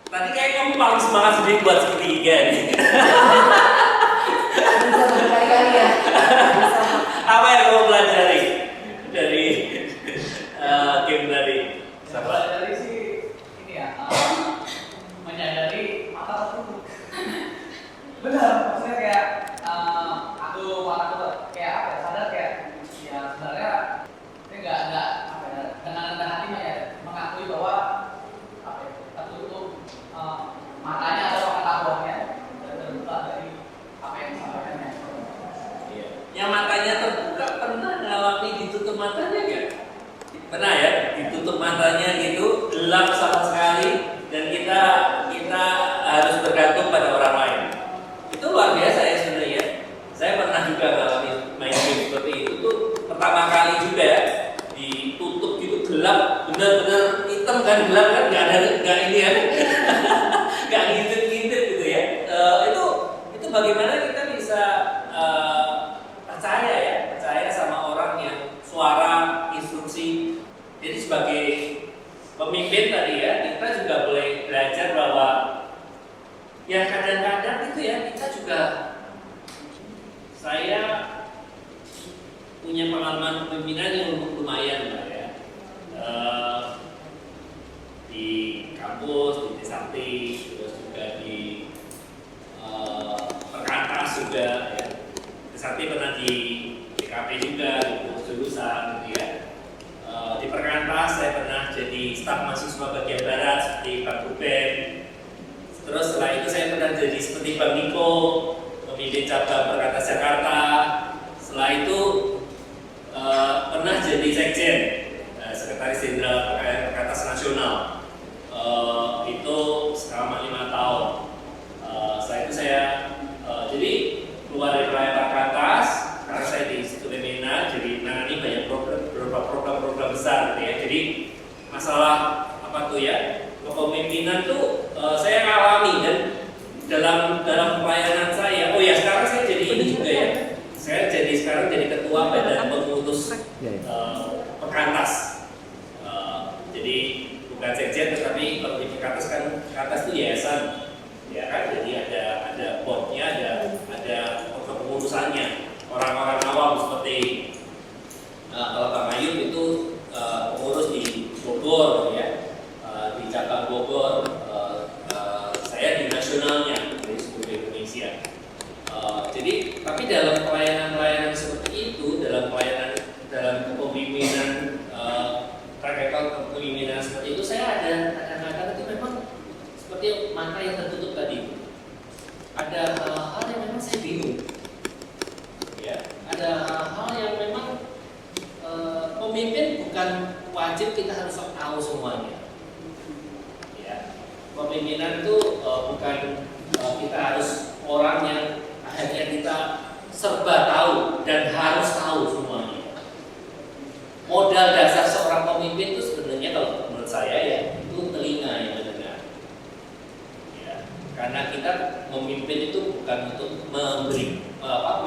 Tadi kayak kamu paling semangat sendiri buat segitiga nih. Bisa berkali-kali ya. Apa yang kamu pelajari dari game tadi? Pelajari sih ini ya, menyadari mata tertutup. Benar, maksudnya kayak mataku kayak apa ya, sadar kayak ya sebenarnya saya nggak apa ya, dengan rendah hati ya mengakui bahwa apa ya, tertutup matanya atau pengetahuannya dan terbuka dari apa yang disampaikannya. Yang matanya terbuka pernah ngalami ditutup matanya nggak? Pernah ya, ditutup matanya gitu, gelap sama sekali, dan kita harus bergantung pada orang lain. Itu luar biasa ya sebenarnya. Saya pernah juga ngalami main game seperti itu tuh pertama kali juga ya, ditutup gitu gelap, benar-benar hitam kan, gelap kan, nggak ini ya, nggak ngintip-ngintip gitu ya. Itu bagaimana kita bisa percaya sama orang yang suara instruksi. Jadi sebagai pemimpin tadi ya, kita juga boleh belajar bahwa ya kadang-kadang itu ya kita juga, saya punya pengalaman kepemimpinan yang lumayan lah ya, di kampus, di Trisakti, terus juga di Perkantas juga ya. Trisakti pernah di DKP juga, di jurusan gitu ya. Di Perkantas saya pernah jadi staf mahasiswa bagian barat seperti Pak Ruben. Terus setelah itu saya pernah jadi seperti Bang Niko, pemimpin cabang Perkantas Jakarta. Setelah itu pernah jadi sekjen, sekretaris jenderal Perkantas Nasional. Itu selama 5 tahun. Setelah itu saya jadi keluar dari Perkantas. Karena saya di Institut Femina, jadi menangani banyak program besar gitu ya. Jadi masalah apa tuh ya, kepemimpinan tuh saya alami, dan dalam pelayanan saya, oh ya sekarang saya jadi ini juga ya, saya sekarang jadi ketua badan pengutus Perkantas. Jadi bukan sekjen, tetapi kalau di Perkantas itu yayasan, ya kan, jadi ada boardnya, ada pengurusannya. Orang-orang awam seperti kalau Bang Ayub itu pengurus di Bogor ya, di cabang Bogor, saya di nasionalnya dari seluruh Indonesia. Jadi tapi dalam pelayanan seperti itu, dalam kepemimpinan, praktikal kepemimpinan seperti itu, saya ada kadang-kadang itu memang seperti mata yang tertutup tadi. Ada hal-hal yang memang saya bingung. Ada hal-hal yang memang pemimpin bukan wajib kita harus tahu semuanya. Ya, pemimpinan itu bukan kita harus orang yang akhirnya kita serba tahu dan harus tahu semuanya. Modal dasar seorang pemimpin itu sebenarnya kalau menurut saya ya itu telinga yang mendengar. Ya, karena kita memimpin itu bukan untuk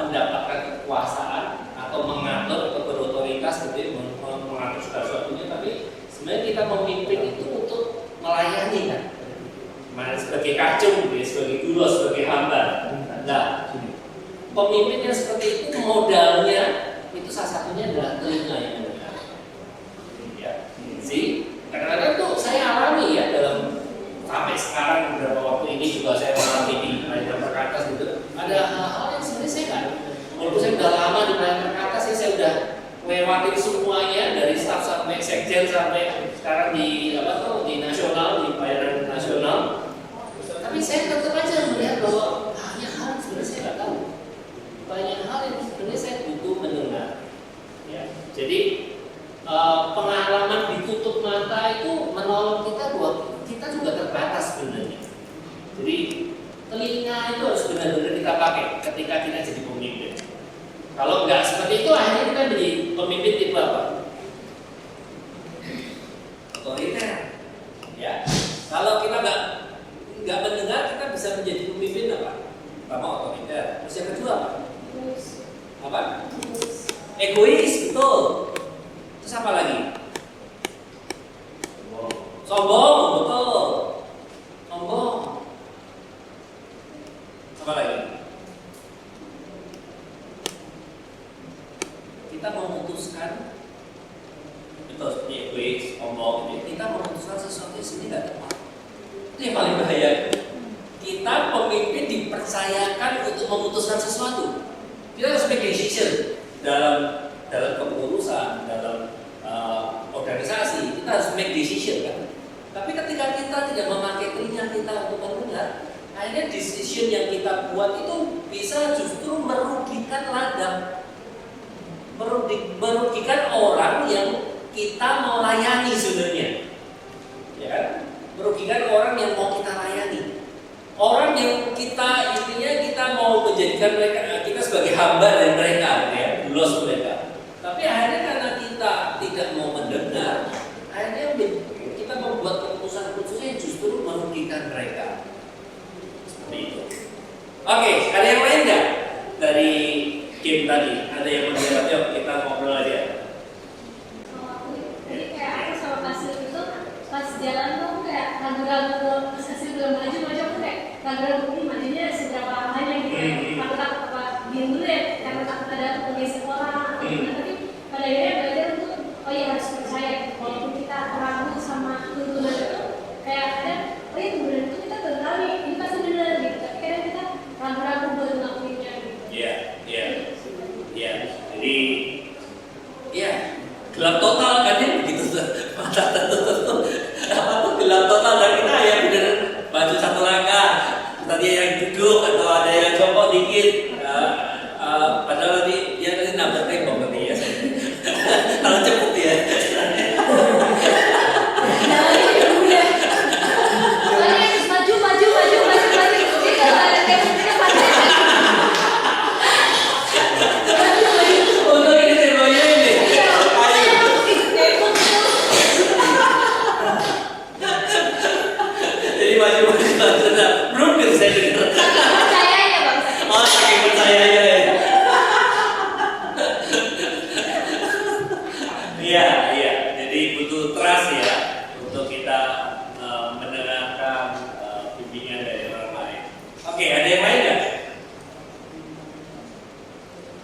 mendapatkan kekuasaan atau mengatur atau berotoritas gitu, mengatur segala sesuatunya, tapi sebenarnya kita memimpin itu untuk melayani kan, sebagai kacung, sebagai guru, sebagai hamba. Nah, pemimpin yang seperti itu modalnya itu salah satunya adalah telinga yang mendengar. Ya, kadang-kadang tuh saya alami ya dalam sampai sekarang beberapa waktu ini juga saya mengalami di pelayanan Perkantas gitu. Ada hal-hal yang sebenarnya saya nggak, walaupun saya udah lama di pelayanan Perkantas, saya udah lewatin semuanya dari staf sampai sekjen sampai sekarang di nasional, di pelayanan nasional. Tapi saya tetap aja melihat bahwa banyak hal yang sebenarnya saya nggak tahu, banyak hal yang sebenarnya saya butuh mendengar. Ya, jadi pengalaman ditutup mata itu menolong kita bahwa kita juga terbatas sebenarnya. Jadi telinga itu harus benar-benar kita pakai ketika kita jadi pemimpin. Kalau nggak seperti itu, akhirnya kita jadi pemimpin tipe apa? Otoriter. Ya. Kalau kita nggak mendengar, kita bisa menjadi pemimpin apa? Pertama otoriter. Terus yang kedua apa? Egois, betul. Terus apa lagi? Sombong, betul. Sombong. Apa lagi? Kita memutuskan, betul, seperti egois, sombong. Kita memutuskan sesuatu yang sendiri tidak tepat. Itu yang paling bahaya. Kita pemimpin dipercayakan untuk memutuskan sesuatu. Kita harus make decision dalam kepengurusan, dalam organisasi. Kita harus make decision kan. Tapi ketika kita tidak memakai telinga kita untuk mendengar, akhirnya decision yang kita buat itu bisa justru merugikan ladang, merugikan orang yang kita mau layani sebenarnya, ya kan? Merugikan orang yang mau kita layani. Orang yang kita intinya kita mau menjadikan mereka, kita sebagai hamba dari mereka, ya, bulos mereka. Tapi akhirnya karena kita tidak mau mendengar, akhirnya kita membuat keputusan-keputusan yang justru merugikan mereka. Seperti itu. Oke, ada yang lain nggak dari game tadi? Ada yang mau jawab? Yuk kita ngobrol aja. Jadi kayak aku sama Kasih itu pas jalan tuh kayak ragu-ragu, pas Kasih belum maju aku kayak ragu-ragu ini majunya seberapa lamanya gitu. Aku takut apa diem dulu ya, karena takut ada penggeser orang. Tapi pada akhirnya belajar untuk oh iya harus percaya. Walaupun kita ragu sama tuntunan itu, kayak ada oh iya tuntunan itu kita tahu nih ini pasti benar gitu. Tapi kadang kita ragu-ragu buat ngelakuinnya gitu. Iya. Jadi, ya gelap total kan ya begitu mata tertutup. Apa tuh gelap total dan kita ya bener maju satu langkah. Tadi yang duduk atau ada yang copot dikit. Padahal tadi dia tadi nabrak tembok tadi ya. Kalau cepet ya. Belum saya dengar. Percayanya Bang. Oh, saking percayanya ya. Iya. Jadi butuh trust ya untuk kita mendengarkan bimbingan dari orang lain. Oke, ada yang lain nggak?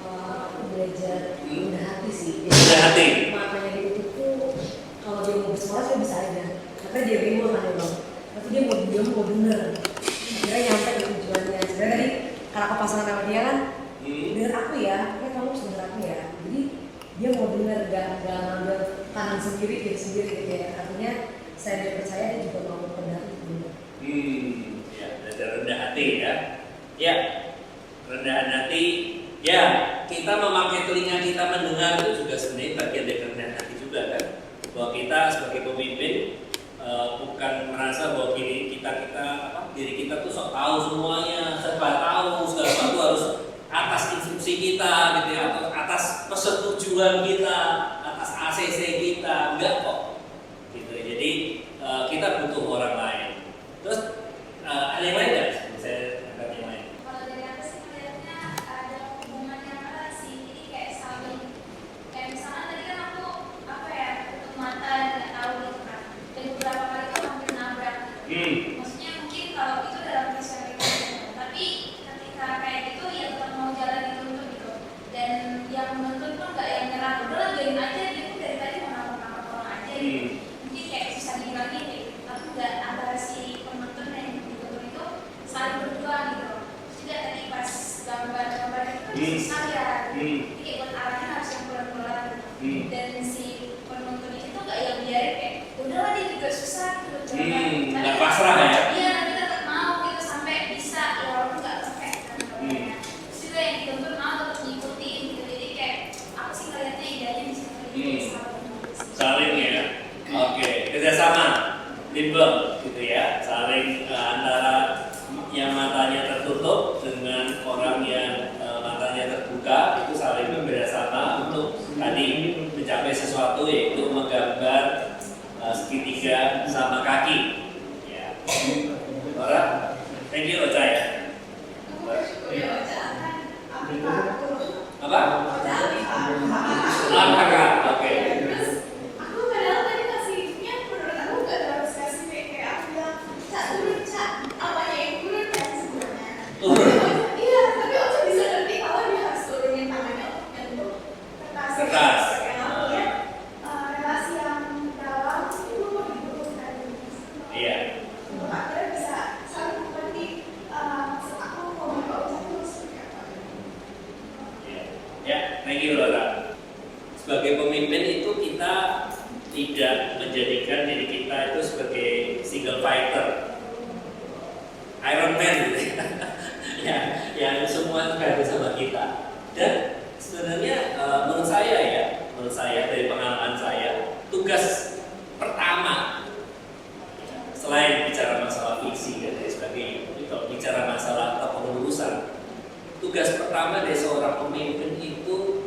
Aku belajar rendah hati sih. Rendah hati. Makanya dia itu kalau dia mau bersuara saya bisa aja. Tapi dia bingung kan ya Bang. Tapi dia mau bener. Akhirnya nyampe ke tujuannya. Sebenarnya tadi kalau aku pasangan sama dia kan, denger aku ya, kamu harus denger aku ya. Jadi dia mau bener, gak ngambil tangan sendiri, diri sendiri gitu ya. Artinya saya dia percaya dia juga mau rendah hati bener. Ya, belajar rendah hati ya. Ya, rendahan hati. Ya, kita memakai telinga kita mendengar itu juga sebenarnya bagian dari rendahan hati juga kan. Bahwa kita sebagai pemimpin bukan merasa bahwa diri kita tuh sok tahu semuanya, serba tahu, segala sesuatu harus atas instruksi kita gitu ya, atau atas persetujuan kita, atas ACC kita, enggak kok. Gitu. Jadi kita butuh orang lain. Terus ada yang lain nggak? Saya angkat yang lain. Kalau dari aku sih melihatnya ada hubungan yang erat sih, jadi kayak saling kayak misalnya tadi kan aku tutup mata dan nggak tahu gitu kan, dan beberapa kali tuh hampir nabrak gitu. Maksudnya mungkin kalau itu dalam visualisasi, tapi ketika kayak gitu ya tetap mau jalan dituntut gitu, dan yang menuntut pun nggak yang nyerah, udah lah biarin aja dia tuh dari tadi mau nangkap orang aja gitu. Mungkin kayak susah dibilangin deh, tapi nggak antara si penuntut dan yang dituntut itu saling berdua gitu. Terus juga tadi pas gambar itu kan susah ya, jadi kayak buat arahnya harus yang pelan-pelan gitu. Dan si penuntut itu tuh nggak yang biarin kayak udahlah dia juga susah gitu. Nggak pasrah ya? Iya, tapi tetap mau gitu sampai bisa ya walaupun nggak perfect kan. Terus juga yang dituntut mau tetap ngikutin gitu. Jadi kayak aku sih ngeliatnya idenya di situ gitu. Saling ya. Oke, kerjasama, timbang gitu ya. Saling antara yang matanya tertutup dengan orang yang matanya terbuka itu saling bekerjasama untuk tadi mencapai sesuatu yaitu menggambar segitiga sama kaki. Ya. Alright. Thank you, Ocai. Apa? Kakak, oke. Terus aku padahal tadi kasihnya menurut aku nggak terlalu spesifik, kayak aku bilang Cak turun Cak, apanya yang turun kan sebenarnya. Iya, tapi Ocha bisa ngerti kalau dia harus turunin tangannya untuk nyentuh kertas. Yang aku lihat relasi yang dalam itu mau dibutuhkan. Iya. Akhirnya bisa saling mengerti maksud aku ngomong ke Ocha itu seperti apa. Ya, thank you Laura. Sebagai pemimpin itu kita tidak menjadikan diri kita itu sebagai single fighter, Iron Man gitu ya, yang semua tergantung sama kita. Dan sebenarnya menurut saya dari pengalaman saya, tugas pertama selain bicara masalah fiksi dan lain sebagainya, kalau bicara masalah kepengurusan, tugas pertama dari seorang pemimpin itu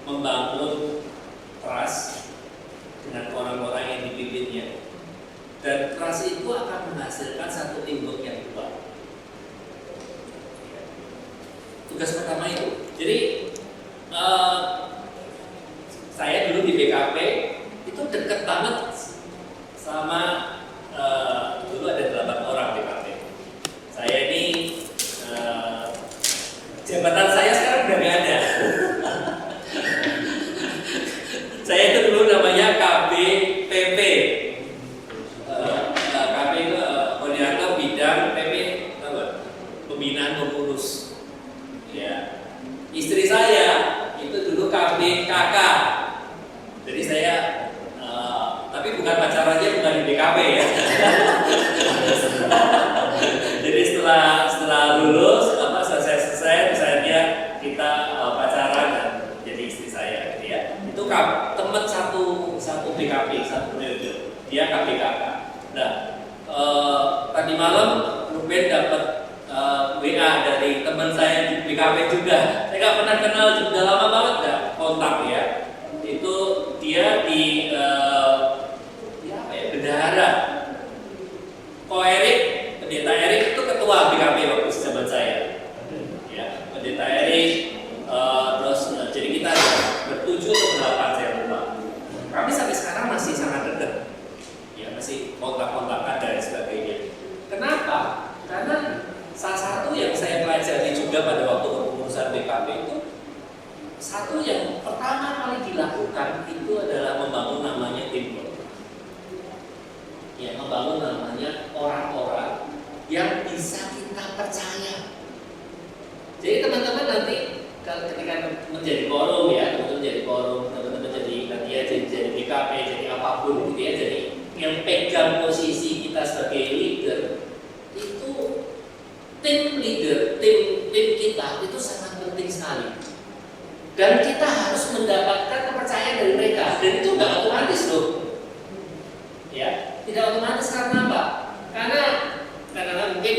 membangun trust dengan orang-orang yang dipimpinnya, dan trust itu akan menghasilkan satu teamwork yang kuat. Tugas pertama itu. Jadi saya dulu di BKP itu deket banget sama dulu ada 8 orang BKP. Saya ini jabatan saya sekarang udah nggak ada. Saya itu dulu namanya KBPP. KB itu koordinator bidang PP pembinaan pengurus. Ya. Istri saya itu dulu KBKK. Jadi saya tapi bukan pacarannya, bukan di BKP ya. Jadi setelah lulus selesai misalnya kita pacaran dan jadi istri saya gitu ya. Itu teman satu BKP, satu periode. Dia KBKK. Nah, tadi malam Ruben dapat WA dari teman saya di BKP juga. Saya nggak pernah kenal, sudah lama banget nggak kontak ya. Itu dia di bendahara. Ko Erik, pendeta Erik itu ketua BKP waktu zaman saya. Ya, pendeta Erik. Terus jadi kita bertujuh atau 8 saya lupa. Kami sampai sekarang masih sangat dekat. Ya, masih kontak-kontakan dan sebagainya. Kenapa? Karena salah satu yang saya pelajari juga pada waktu kepengurusan BKP itu, satu yang pertama kali dilakukan itu adalah membangun namanya teamwork. Ya, membangun namanya orang-orang yang bisa kita percaya. Jadi teman-teman nanti ketika menjadi forum ya, teman-teman jadi forum, teman-teman jadi nanti ya jadi BKP, jadi apapun gitu ya, jadi yang pegang posisi kita sebagai leader itu tim leader, tim kita itu sangat penting sekali. Dan kita harus mendapatkan kepercayaan dari mereka, dan itu nggak otomatis loh. Ya, tidak otomatis karena apa? Karena mungkin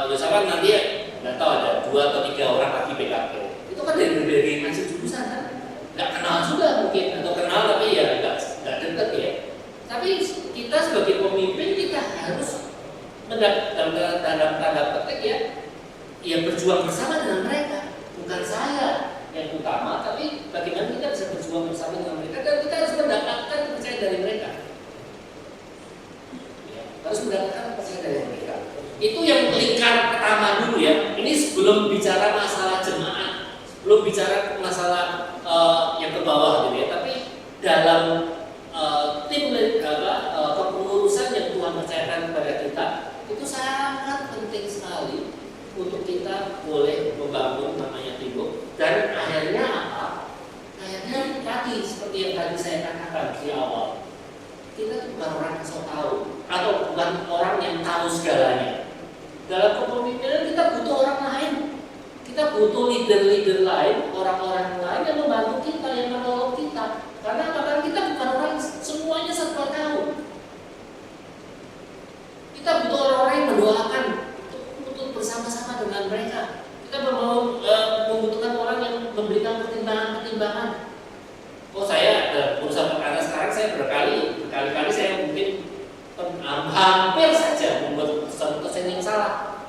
Yosafat nanti ya nggak tahu ada 2 atau 3 orang lagi BKP. Itu kan dari berbagai macam jurusan kan, nggak kenal juga mungkin, atau kenal tapi ya nggak dekat ya. Tapi kita sebagai pemimpin kita harus dalam tanda petik ya berjuang bersama dengan mereka. Bukan saya yang utama, tapi bagaimana kita bisa berjuang bersama dengan mereka, dan kita harus mendapatkan kepercayaan dari mereka. Ya, harus mendapatkan kepercayaan dari mereka. Itu yang lingkar pertama dulu ya. Ini sebelum bicara masalah jemaat, belum bicara masalah yang ke bawah gitu ya. Tapi dalam tim kepengurusan yang Tuhan percayakan kepada kita, itu sangat penting sekali untuk kita boleh membangun namanya teamwork. Dan akhirnya apa? Akhirnya tadi seperti yang tadi saya katakan di awal, kita itu bukan orang yang sok tahu atau bukan orang yang tahu segalanya. Dalam kepemimpinan kita butuh orang lain, kita butuh leader-leader lain, orang-orang lain yang membantu kita, yang menolong kita. Karena kita bukan orang semuanya serba tahu. Kita butuh orang-orang yang mendoakan untuk bersama-sama dengan mereka. Kita membutuhkan orang yang memberikan pertimbangan-pertimbangan. Oh, saya dalam urusan perkara sekarang saya berkali-kali saya mungkin hampir saja membuat keputusan yang salah.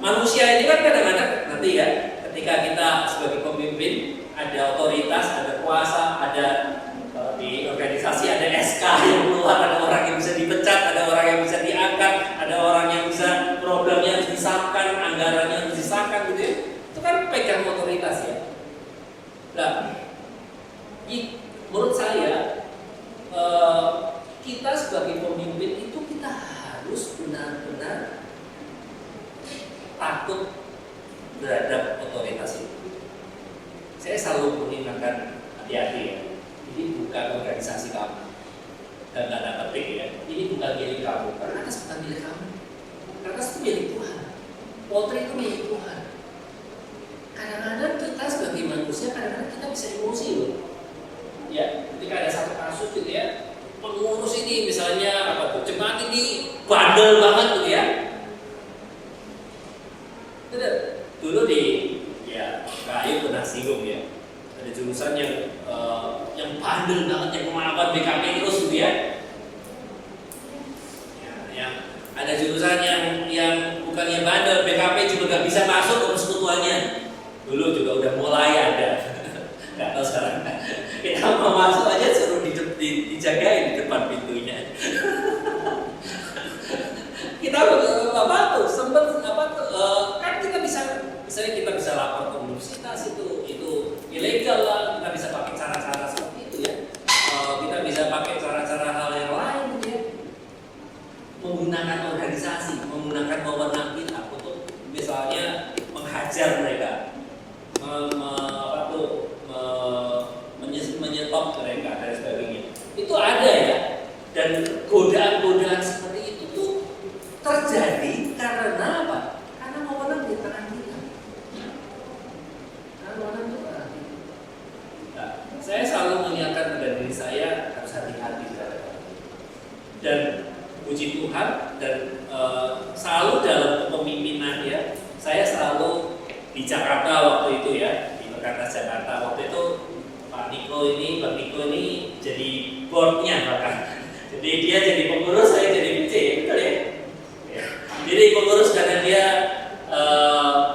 manusia ini kan kadang-kadang nanti ya, ketika kita sebagai pemimpin ada otoritas, ada kuasa, ada di organisasi ada SK yang keluar, ada orang yang bisa dipecat, ada orang yang bisa diangkat, ada orang yang bisa programnya harus disahkan, anggarannya harus disahkan gitu ya. Itu kan pegang otoritas ya. Nah, menurut saya kita sebagai pemimpin itu kita harus benar-benar takut terhadap otoritas itu. Saya selalu mengingatkan hati-hati ya. Ini bukan organisasi kamu dan tanda petik ya. Ini bukan milik kamu. Karena atas bukan milik kamu. Karena itu milik Tuhan. Potri itu milik Tuhan. Kadang-kadang kita sebagai manusia kadang-kadang kita bisa emosi loh. Ya, ketika ada satu kasus gitu ya, pengurus ini misalnya apa tuh, jemaat ini bandel banget gitu ya. Dulu di ya Kayu pernah singgung ya. Ada jurusan yang bandel banget, yang melawan BKP terus gitu ya. Yang ada jurusan yang bukannya bandel, BKP juga nggak bisa masuk ke persekutuannya. Dulu juga udah mulai ada, nggak tahu sekarang. Kita mau masuk aja suruh dijagain di depan pintunya. Kita apa tuh sempet apa tuh kan kita bisa misalnya kita bisa lapor ke universitas itu ilegal lah, kita bisa pakai cara-cara seperti itu ya. Kita bisa pakai cara-cara hal yang lain gitu ya. Menggunakan organisasi, menggunakan wewenang kita untuk misalnya menghajar mereka, menyetop mereka dan sebagainya. Itu ada ya. Dan godaan-godaan seperti itu tuh terjadi karena apa? Karena wewenang di tangan kita. Nah, saya selalu mengingatkan pada diri saya harus hati-hati dan puji Tuhan dan selalu dalam kepemimpinan ya. Saya selalu di Jakarta waktu itu ya, di Perkantas Jakarta waktu itu Pak Niko ini jadi boardnya bahkan. Jadi dia jadi pengurus, saya jadi MC, betul ya? Ya. Jadi pengurus karena dia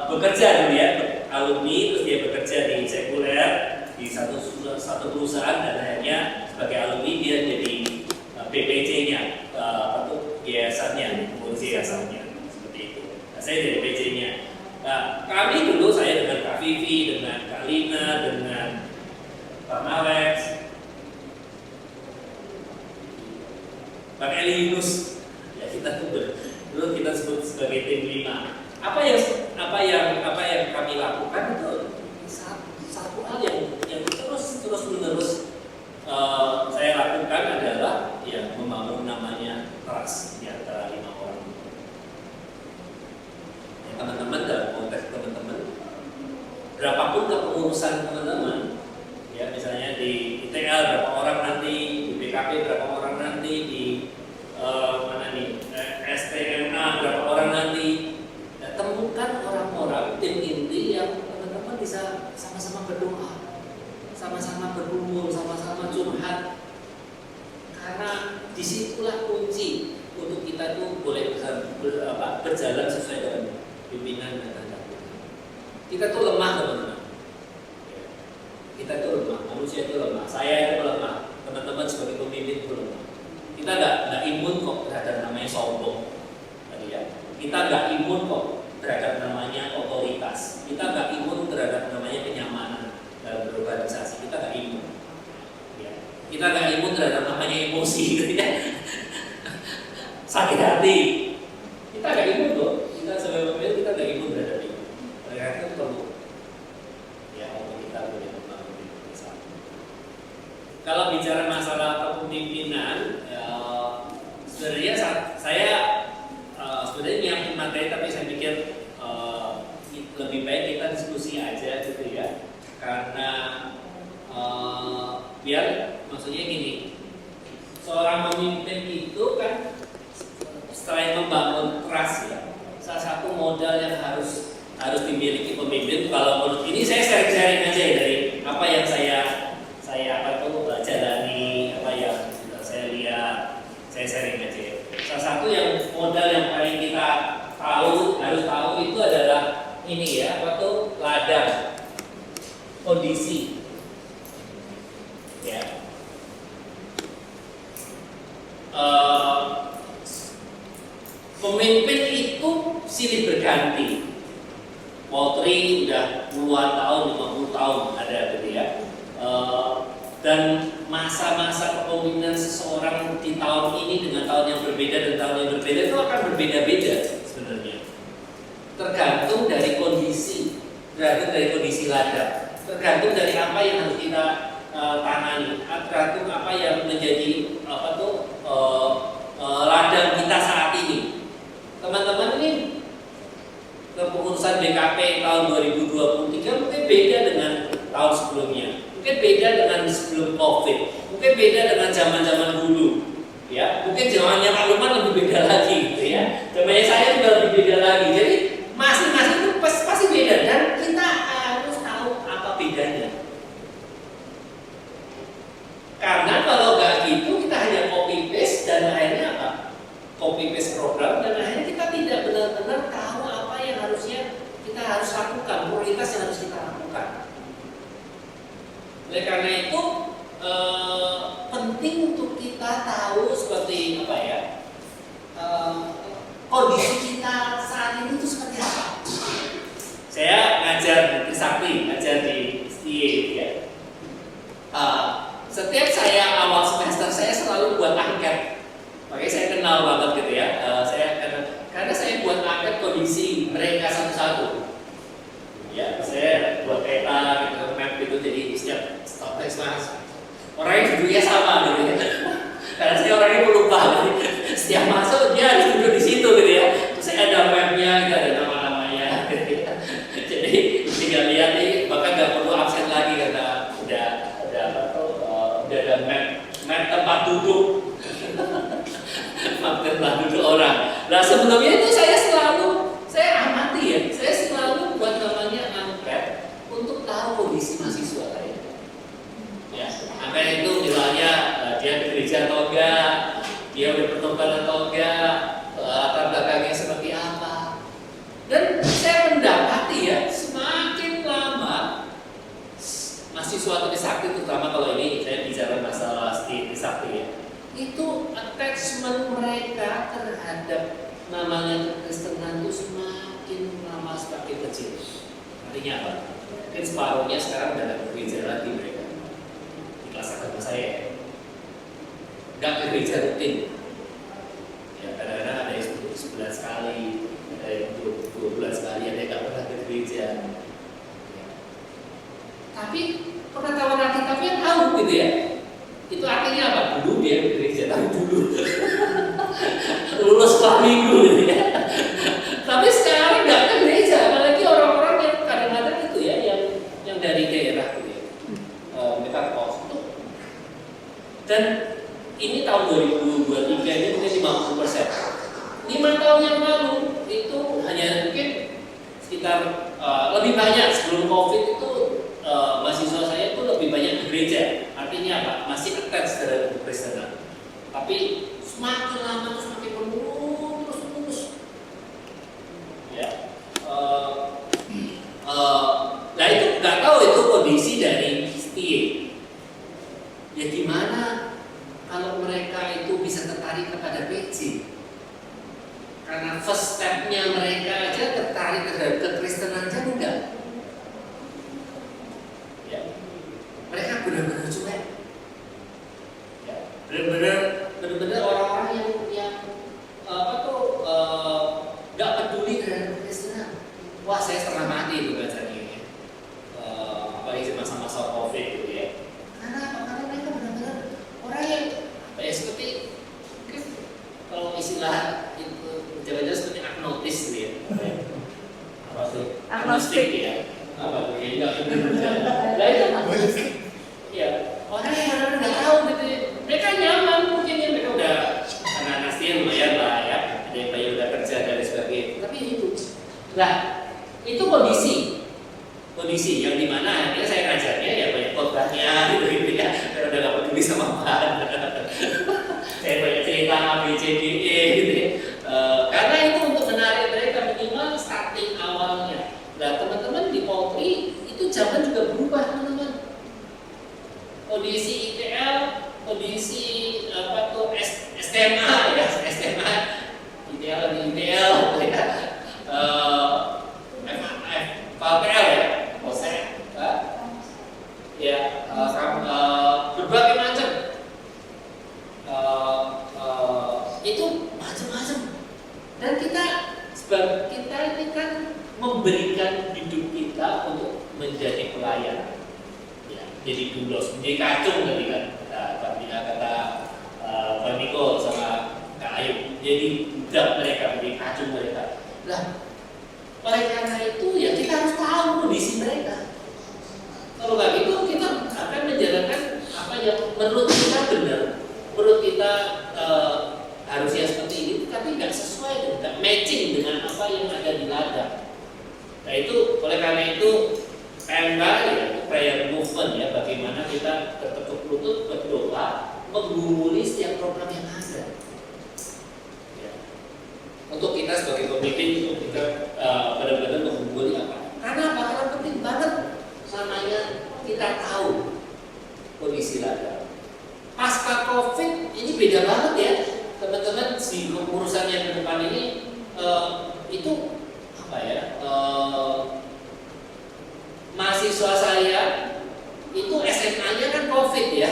bekerja dulu ya, alumni, terus dia bekerja di sekuler di satu perusahaan dan akhirnya sebagai alumni dia jadi BPC-nya, yayasannya, pengurus yayasannya seperti itu. Nah, saya jadi BPC-nya. Nah, kami dulu saya dengan Kak Vivi, dengan Kak Lina, dengan Pak Alex, Bang Eli Yunus, ya kita tuh dulu kita sebut sebagai tim 5. Apa yang kami lakukan itu satu hal yang terus menerus saya lakukan adalah ya membangun namanya trust di antara 5 orang. Ya, teman-teman dalam konteks teman-teman, berapapun kepengurusan teman-teman, ya misalnya di ITL berapa orang nanti, di BKP berapa orang nanti, di mana nih STMA berapa orang nanti, ya, temukan orang-orang tim inti yang teman-teman bisa sama-sama berdoa, sama-sama berkumpul, sama-sama curhat, karena disitulah kunci untuk kita itu boleh berjalan sesuai dengan pimpinan dan tanda. Kita tuh lemah teman-teman. Kita itu lemah, manusia itu lemah, saya itu lemah, teman-teman sebagai pemimpin itu lemah. Kita nggak imun kok terhadap namanya sombong, tadi ya. Kita nggak imun kok terhadap namanya otoritas. Kita nggak imun terhadap namanya kenyamanan dalam berorganisasi. Kita nggak imun. Ya. Kita nggak imun terhadap namanya emosi, gitu ya. Sakit hati. Kita nggak imun kok. Kita sebagai pemimpin kita nggak imun terhadap itu. Oleh karena itu perlu ya untuk kita boleh membangun bersama. Kalau bicara masalah kepemimpinan, sebenarnya saya sebenarnya nyiapin materi, tapi saya pikir lebih baik kita diskusi aja gitu ya, karena biar maksudnya gini, seorang pemimpin itu kan selain membangun trust ya, salah satu modal yang harus dimiliki pemimpin. Kalau menurut ini saya sharing aja ya, dari apa yang saya jalani, apa yang saya lihat, saya sharing aja. Salah satu yang modal yang paling kita harus tahu itu adalah hati. Polri udah puluhan tahun, 50 tahun ada gitu ya. Dan masa-masa kepemimpinan seseorang di tahun ini dengan tahun yang berbeda dan tahun yang berbeda itu akan berbeda-beda sebenarnya. Tergantung dari kondisi, ladang, tergantung dari apa yang harus kita tangani, tergantung apa yang menjadi ladang kita saat ini. Teman-teman ini kepengurusan BKP tahun 2023 mungkin beda dengan tahun sebelumnya, mungkin beda dengan sebelum COVID, mungkin beda dengan zaman-zaman dulu, ya. Mungkin zamannya Pak Lukman lebih beda lagi, gitu ya. Zamannya saya juga lebih beda lagi. Jadi masing-masing itu pasti beda dan kita harus tahu apa bedanya. Karena kalau nggak gitu kita hanya copy paste dan akhirnya apa? Copy paste program dan akhirnya kita tidak benar-benar tahu apa yang harusnya kita harus lakukan, prioritas yang harus kita lakukan. Oleh karena itu penting untuk kita tahu seperti apa ya, kondisi kita saat ini itu seperti apa. Saya ngajar di Trisakti, ngajar di STIE ya. Setiap saya awal semester saya selalu buat angket. Makanya saya kenal banget gitu ya. Karena saya buat angket kondisi mereka satu-satu. Ya, saya buat peta gitu, map gitu, jadi setiap teks mas orangnya duduknya sama gitu ya. Karena saya orangnya pelupa gitu. Setiap masuk dia harus duduk di situ gitu ya. Terus saya ada mapnya, ada nama-namanya gitu ya. Jadi tinggal lihat nih, bahkan nggak perlu absen lagi karena udah ada map tempat duduk. Map tempat duduk orang. Nah sebelumnya itu saya amati ya, saya selalu buat namanya angket untuk tahu kondisi mahasiswa saya. Ya, angket itu misalnya dia ke gereja atau enggak, dia udah bertobat atau enggak, latar belakangnya seperti apa. Dan saya mendapati ya, semakin lama mahasiswa Trisakti, terutama kalau ini saya bicara masalah Trisakti ya, itu attachment mereka terhadap namanya kekristenan itu semakin lama semakin kecil. Artinya apa? Mungkin separuhnya sekarang udah nggak ke gereja lagi mereka. Di kelas agama saya, nggak ke gereja rutin. Ya kadang-kadang ada yang sebulan sekali, ada yang 2 bulan sekali, ada yang nggak pernah ke gereja. Ya. Tapi pengetahuan Alkitabnya tahu gitu ya. Itu artinya apa? Dulu dia ke gereja, tapi dulu lulus sekolah minggu gitu ya. Tapi sekarang nggak ke gereja, apalagi orang-orang yang kadang-kadang itu ya, yang dari daerah gitu ya, mereka kos itu. Dan ini tahun 2023 ini mungkin 50%. 5 tahun yang lalu itu hanya mungkin sekitar lebih banyak sebelum COVID itu mahasiswa saya itu lebih banyak ke gereja. Artinya apa? Masih attach terhadap kekristenan. Tapi semakin lama itu semakin menurun terus. Ya. Nah itu nggak tahu itu kondisi dari STIE. Ya gimana kalau mereka itu bisa tertarik kepada PC? Karena first step-nya mereka aja tertarik terhadap kekristenan aja enggak. Ya. Mereka benar-benar cuek. Ya. Benar-benar orang-orang yang nggak peduli dengan kekristenan. Wah, saya setengah mati itu bacanya ya. Apalagi masa-masa COVID gitu ya. Karena apa? Karena mereka benar-benar orang yang seperti mungkin kalau istilah itu jalan-jalan seperti agnostis gitu ya. Apa sih? Agnostik ya. Apa tuh? Ya enggak benar. Lah itu agnostik. Ya, orang yang benar-benar nggak tahu gitu ya. Mereka nyaman mungkin ya, mereka udah karena nasinya lumayan lah ya. Ada yang bayar udah kerja dan sebagainya. Tapi itu. Nah, itu kondisi yang dimana akhirnya saya ngajarnya ya banyak khotbahnya gitu ya. Karena udah nggak peduli sama bahan. Saya banyak cerita ABCDE gitu ya. Karena itu untuk menarik mereka minimal starting awalnya. Nah teman-teman di Polri itu zaman juga berubah teman-teman. Kondisi ITL, kondisi apa tuh SMA ya, SMA, ITL di ITL ya. ini kan memberikan hidup kita untuk menjadi pelayan, ya, jadi dulos, menjadi kacung tadi kan kata Pak Niko sama Kak Ayu, jadi budak mereka, menjadi kacung mereka. Lah, oleh karena itu ya kita harus tahu kondisi mereka. Kalau nggak gitu kita akan menjalankan apa yang menurut kita benar, menurut kita harusnya seperti ini, tapi nggak sesuai, nggak matching dengan apa yang ada di ladang. Nah itu, oleh karena itu PMK ya, prayer movement ya, bagaimana kita bertekuk lutut berdoa menggumuli setiap program yang ada. Ya. Untuk kita sebagai pemimpin, untuk kita benar-benar menggumuli apa? Karena apa? Karena penting banget namanya kita tahu kondisi ladang. Pasca COVID ini beda banget ya. Teman-teman, si urusan yang ke depan ini itu apa ya, mahasiswa saya itu SMA-nya kan COVID ya.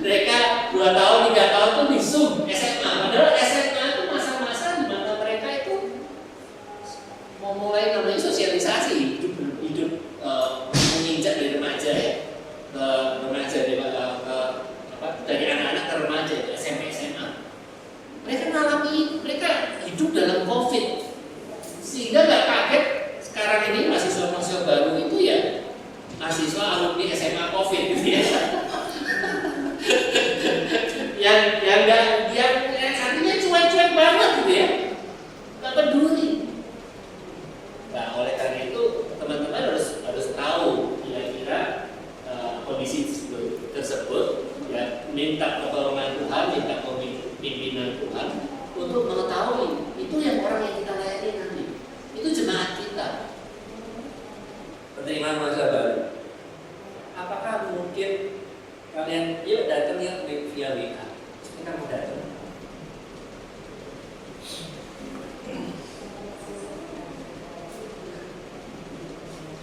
Mereka 2 tahun, 3 tahun tuh di Zoom SMA. Padahal SMA itu masa-masa di mana mereka itu mau mulai namanya sosialisasi, hidup menginjak dari remaja ya, ke remaja dari anak-anak ke remaja, SMP SMA. Mereka mengalami, mereka hidup dalam COVID, sehingga nggak kaget sekarang ini mahasiswa-mahasiswa baru itu ya mahasiswa alumni SMA COVID gitu ya. yang artinya cuek-cuek banget gitu ya, nggak peduli. Nah, oleh karena itu teman-teman harus tahu kira-kira kondisi tersebut ya, minta pertolongan Tuhan, minta pimpinan Tuhan untuk mengetahui itu yang orang yang kita layani nanti, itu jemaat kita. Penerimaan mahasiswa baru, apakah mungkin kalian yuk datang ya via WA, kita mau datang?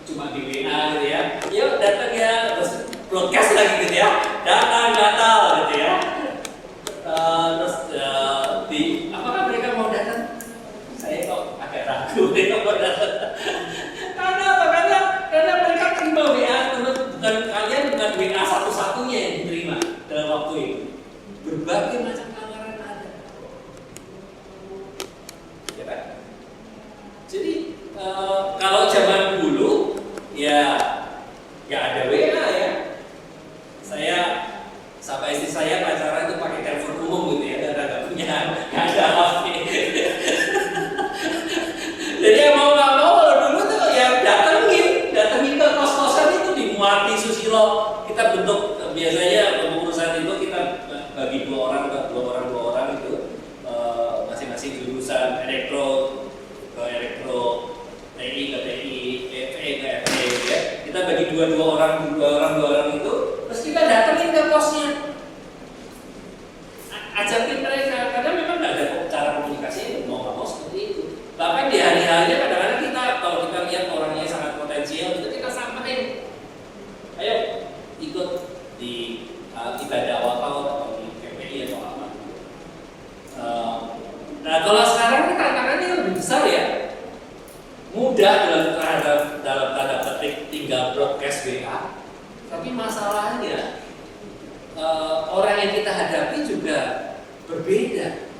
Cuma di WA gitu ya, yuk datang ya, terus broadcast lagi gitu ya, datang gitu ya. Terus apakah mereka mau datang? Saya kok agak ragu mereka mau datang. Karena apa? Karena mereka terima WA, bukan kalian, bukan WA satu-satunya yang diterima dalam waktu itu. Berbagai macam tawaran ada, ya kan? Jadi kalau zaman dulu ya ada WA ya. Saya sampai istri saya pacaran itu pakai telepon umum gitu ya, karena nggak ada HP. Jadi mau nggak mau kalau dulu tuh ya datengin ke kos-kosan itu di Muarti Susilo. Kita bentuk biasanya pengurusan itu kita bagi dua orang itu masing-masing jurusan elektro ke elektro, TI ke TI, FE ke FE ya. Kita bagi dua orang itu, terus kita datengin ke kosnya, ajakin mereka, karena memang nggak ada cara komunikasi mau nggak mau seperti itu. Bahkan di hari-harinya kadang-kadang kita, kalau kita lihat orangnya sangat potensial, itu kita sampaikan, ayo ikut di ibadah awal tahun atau di KPI atau apa. Nah kalau sekarang ini tantangannya lebih besar ya, mudah dalam tanda petik tinggal broadcast WA, tapi masalahnya orang yang kita hadapi juga berbeda,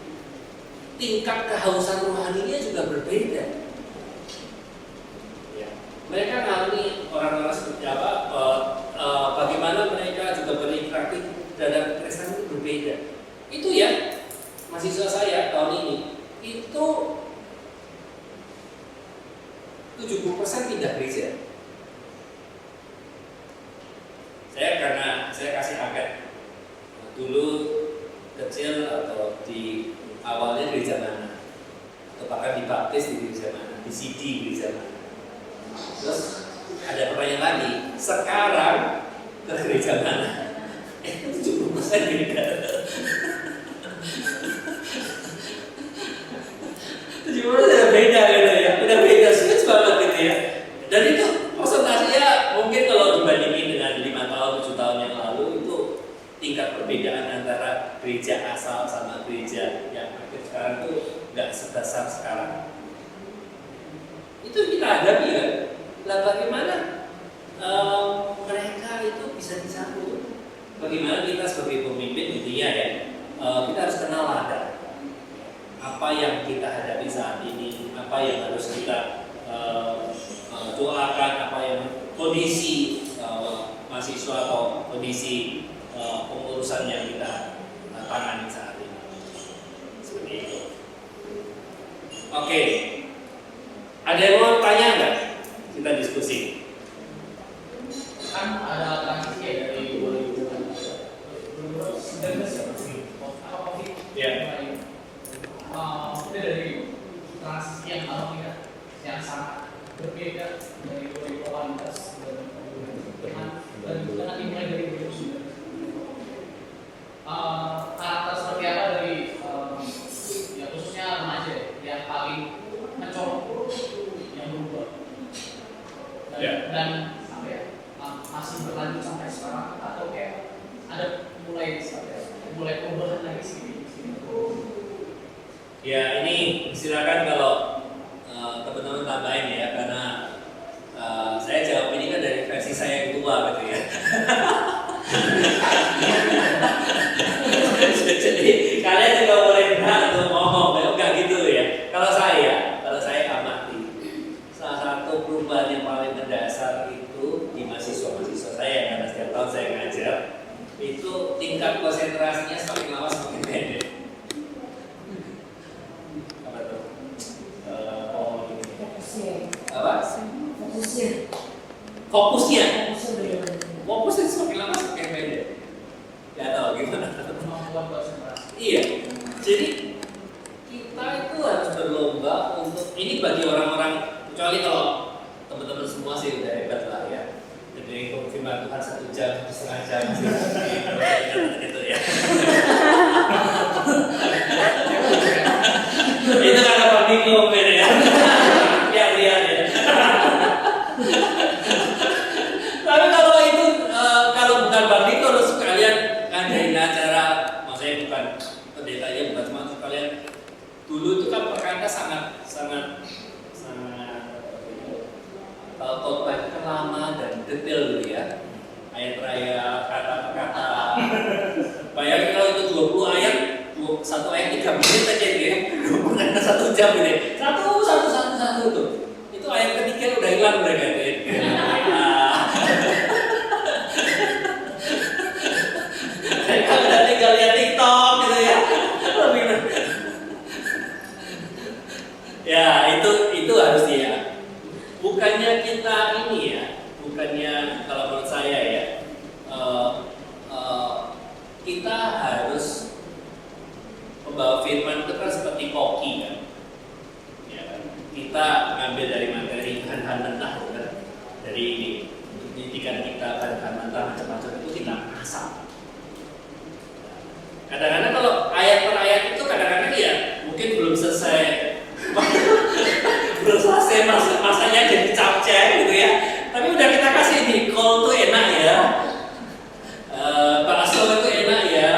tingkat kehausan rohaninya juga berbeda. Ya. Mereka ngalami orang-orang seperti apa, bagaimana mereka juga berinteraksi terhadap Kristen itu berbeda. Itu ya, mahasiswa saya tahun ini itu 70% pindah gereja. Karena saya kasih angket dulu kecil atau di awalnya gereja mana, atau bahkan dibaptis di gereja mana, di CD gereja mana. Terus ada pertanyaan lagi, sekarang ke gereja mana? 70% beda. 70% udah beda gitu ya, udah beda switch banget gitu ya. Dan itu presentasinya mungkin kalau dibandingin dengan 5 tahun, 7 tahun yang lalu itu tingkat perbedaan antara gereja asal sama gereja yang akhir sekarang itu nggak sebesar sekarang. Itu kita hadapi kan. Lah bagaimana mereka itu bisa disambut? Bagaimana kita sebagai pemimpin gitu ya, kita harus kenal ada apa yang kita hadapi saat ini, apa yang harus kita doakan, apa yang kondisi mahasiswa atau kondisi pengurusan yang kita tangani saat ini. Seperti itu. Oke, ada yang mau tanya nggak? Kita diskusi. Kan ada transisi ya dari 2019 apa COVID Ya. Itu dari transisi yang alamiah yang sangat berbeda dari 2018 dan dimulai dari 2019. Karakter seperti apa dari ya khususnya remaja yang paling mencolok yang berubah dan apa ya masih berlanjut sampai sekarang atau kayak ada mulai perubahan lagi sih. Ya ini silakan kalau teman-teman tambahin ya, karena saya jawab ini kan dari versi saya yang tua gitu ya. Jadi kalian juga boleh benar untuk ngomong, enggak gitu ya. Kalau saya amati, salah satu perubahan yang paling mendasar itu di mahasiswa saya, karena setiap tahun saya ngajar, itu tingkat konsentrasinya semakin lama semakin pendek. Apa tuh? Fokusnya semakin lama semakin pendek. Gak tahu gimana. Kemampuan konsentrasi. Iya. Jadi kita itu harus berlomba untuk ini bagi orang-orang, kecuali kalau teman-teman semua sih udah hebat lah ya. Jadi firman Tuhan 1 jam, 1,5 jam sih gitu ya. Itu karena Pak Niko beda ya. Lihat ya. Tapi kalau itu kalau bukan Bang Niko terus kalian ngadain acara, maksudnya bukan pendetanya, bukan cuma kalian dulu itu kan perkata sangat khotbah itu kan lama dan detail gitu ya, ayat raya, kata-kata. Bayangin kalau itu 20 ayat, satu ayat 3 menit aja gitu ya, bukan 1 jam gitu ya. Satu tuh. Itu ayat ketiga udah hilang mereka gitu ya. Mereka udah tinggal lihat TikTok gitu ya. Ya itu harus ya. Bukannya kita ini ya, bukannya kalau menurut saya ya, kita harus membawa firman itu kan seperti koki kan. Ya, kan? Kita ngambil dari materi bahan-bahan mentah kan, dari pendidikan kita bahan-bahan mentah macam-macam itu kita masak. Kadang-kadang kalau ayat per ayat itu kadang-kadang ya mungkin belum selesai. Belum selesai masanya jadi capcay gitu ya. Tapi udah kita kasih nih, kol tuh enak ya, bakso itu enak ya.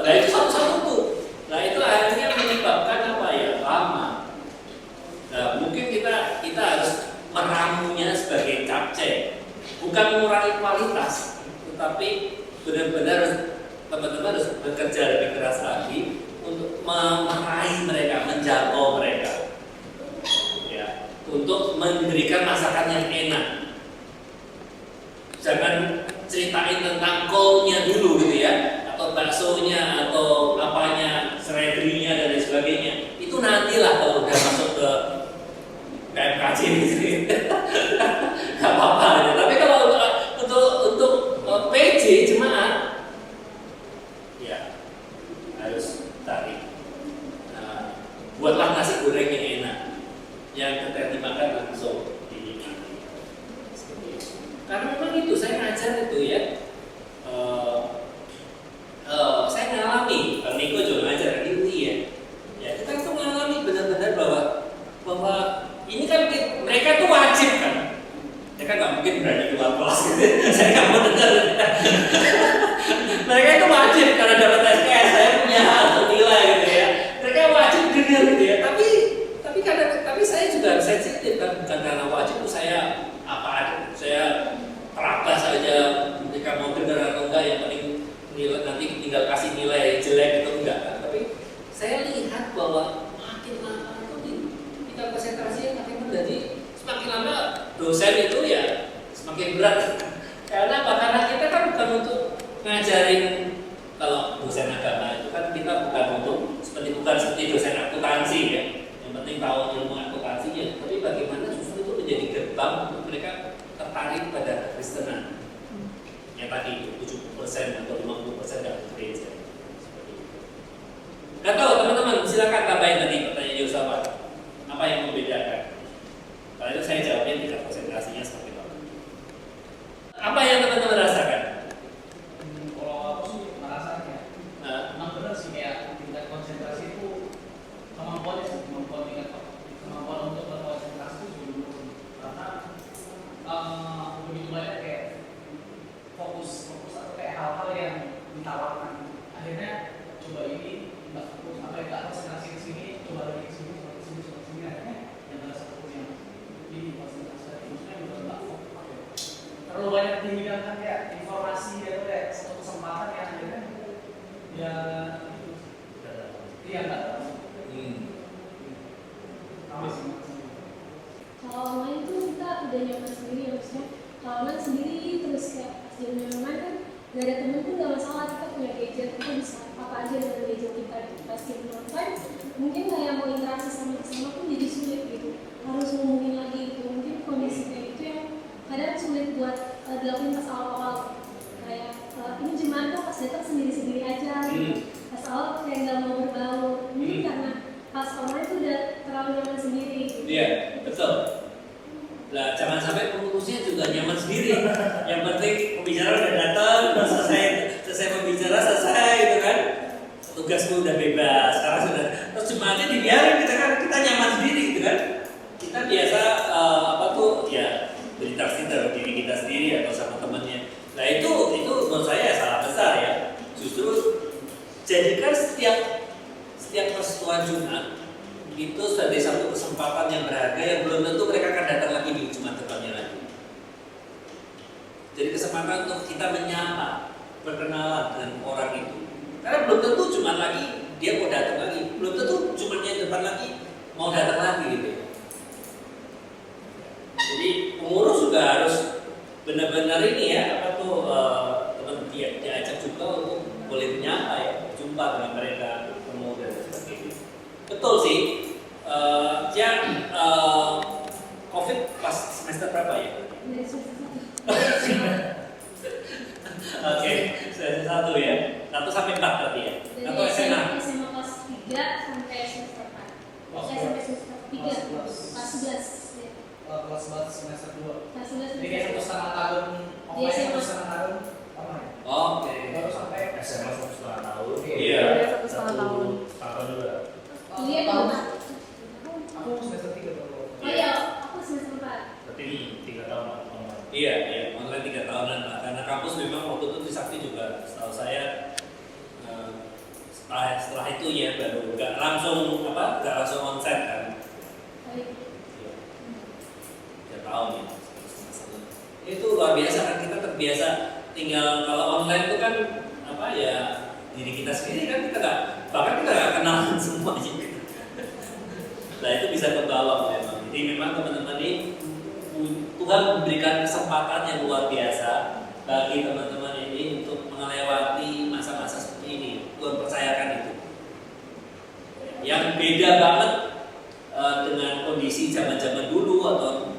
Nah itu satu-satu tuh. Nah itu akhirnya menyebabkan apa ya, lama. Nah mungkin kita harus meramunya sebagai capcay, bukan mengurangi kualitas, tetapi benar-benar teman-teman harus bekerja lebih keras lagi untuk meraih mereka, menjangkau mereka, ya, untuk memberikan masakan yang enak. Jangan ceritain tentang kolnya dulu gitu ya, atau baksonya, atau apanya, seledrinya dan lain sebagainya. Itu nantilah kalau udah masuk ke PMKC gitu. Gak apa-apa ya. Tapi kalau untuk PJ jemaat, ya harus tarik. Nah, buatlah nasi goreng yang enak, yang ketika dimakan langsung dinikmati. Karena memang itu saya ngajar itu ya. Saya ngalami, Bang Niko juga ngajar di UI ya. Ya kita tuh ngalami benar-benar bahwa ini kan mereka tuh wajib kan. Mereka nggak mungkin berani keluar kelas gitu. Saya nggak mau dengar. Mereka itu wajib karena dapat SKS, saya punya hak untuk nilai gitu ya. Mereka wajib dengar gitu ya. Tapi saya juga juga sensitif kan, bukan karena wajib saya apa aja, saya terabas saja ketika mau dengar atau enggak, yang penting nilai, nanti tinggal kasih nilai jelek itu enggak kan. Tapi saya lihat bahwa makin lama itu tingkat konsentrasinya makin rendah. Jadi semakin lama dosen itu ya semakin berat. Karena apa? Karena kita kan bukan untuk ngajarin, kalau dosen agama itu kan kita bukan untuk bukan seperti dosen akuntansi ya, yang penting tahu ilmu akuntansinya, tapi bagaimana justru itu menjadi gerbang untuk mereka tertarik pada Kristenan yang tadi 70% atau 50% dalam gereja. Nggak tahu teman-teman, silakan tambahin nanti pertanyaan Yosafat, apa yang membedakan? Kalau itu saya jawabnya tingkat konsentrasinya seperti apa. Apa yang teman-teman rasakan? Kalau aku sih merasanya, memang benar sih kayak tingkat konsentrasi itu kemampuan untuk berkonsentrasi itu juga menurun. Karena begitu banyak kayak fokus atau kayak hal-hal yang ditawarkan. Akhirnya coba ini nggak fokus, apa ya, nggak konsentrasi ke sini, coba lagi ke sini, akhirnya yang nggak fokus yang ini konsentrasi maksudnya juga nggak fokus. Terlalu banyak dihidangkan kayak informasi atau kayak satu kesempatan yang akhirnya ya iya nggak tahu. Kalau online tuh kita udah nyaman sendiri ya, maksudnya kalau online sendiri terus kayak pas zaman online kan gak ada temen pun gak masalah, kita punya gadget, kita bisa apa aja dengan gadget kita. Pas game online mungkin kayak mau interaksi sama pun jadi sulit gitu, harus ngomongin lagi gitu. Mungkin kondisi kayak gitu yang kadang sulit buat dilakuin pas awal-awal, kayak ini jemaat kok pas datang sendiri-sendiri aja gitu. Pas awal kayak gak mau berbaur, mungkin karena pas online tuh udah terlalu nyaman sendiri gitu. Iya, betul. Lah, jangan sampai pengurusnya juga nyaman sendiri. Yang penting pembicara udah datang, udah selesai pembicara, selesai gitu kan. Tugasku udah bebas, sekarang sudah. Terus jemaatnya dibiarin, kita nyaman sendiri gitu kan. Kita biasa ya berinteraksi terhadap diri kita sendiri atau sama temannya. Nah itu menurut saya salah besar ya. Justru jadikan setiap persetujuan Jumat itu sebagai satu kesempatan yang berharga yang belum tentu mereka akan datang lagi di Jumat depannya lagi. Jadi kesempatan untuk kita menyapa, berkenalan dengan orang itu. Karena belum tentu Jumat lagi dia mau datang lagi, belum tentu Jumatnya depan lagi mau datang lagi gitu. Jadi pengurus juga harus benar-benar ini ya, teman diajak juga untuk boleh menyapa ya, jumpa dengan mereka, bertemu dan sebagainya. Betul sih. COVID pas semester berapa ya? Oke, semester 1 ya. 1 sampai 4 berarti ya. Atau SMA? SMA kelas 3 sampai semester 4. Sampai semester 3, kelas 11. Kelas 11 semester 2. Kelas 11. Jadi kayak 1,5 tahun offline, 1,5 tahun online. Oke. Baru sampai SMA 1,5 tahun. Iya. 1,5 tahun. Tahun juga. Iya, tahun. aku semester 3 baru. Oh iya, aku semester 4. Berarti 3 tahun online. Iya, online 3 tahunan lah. Karena kampus memang waktu itu Trisakti juga, setahu saya setelah itu ya baru nggak langsung onsite kan. Baik. 3 tahun ya. Itu luar biasa kan, kita terbiasa tinggal kalau online itu kan diri kita sendiri kan kita nggak kenalan semuanya. Nah itu bisa kebawa memang. Jadi memang teman-teman ini Tuhan memberikan kesempatan yang luar biasa bagi teman-teman ini untuk melewati masa-masa seperti ini. Tuhan percayakan itu. Yang beda banget dengan kondisi zaman-zaman dulu atau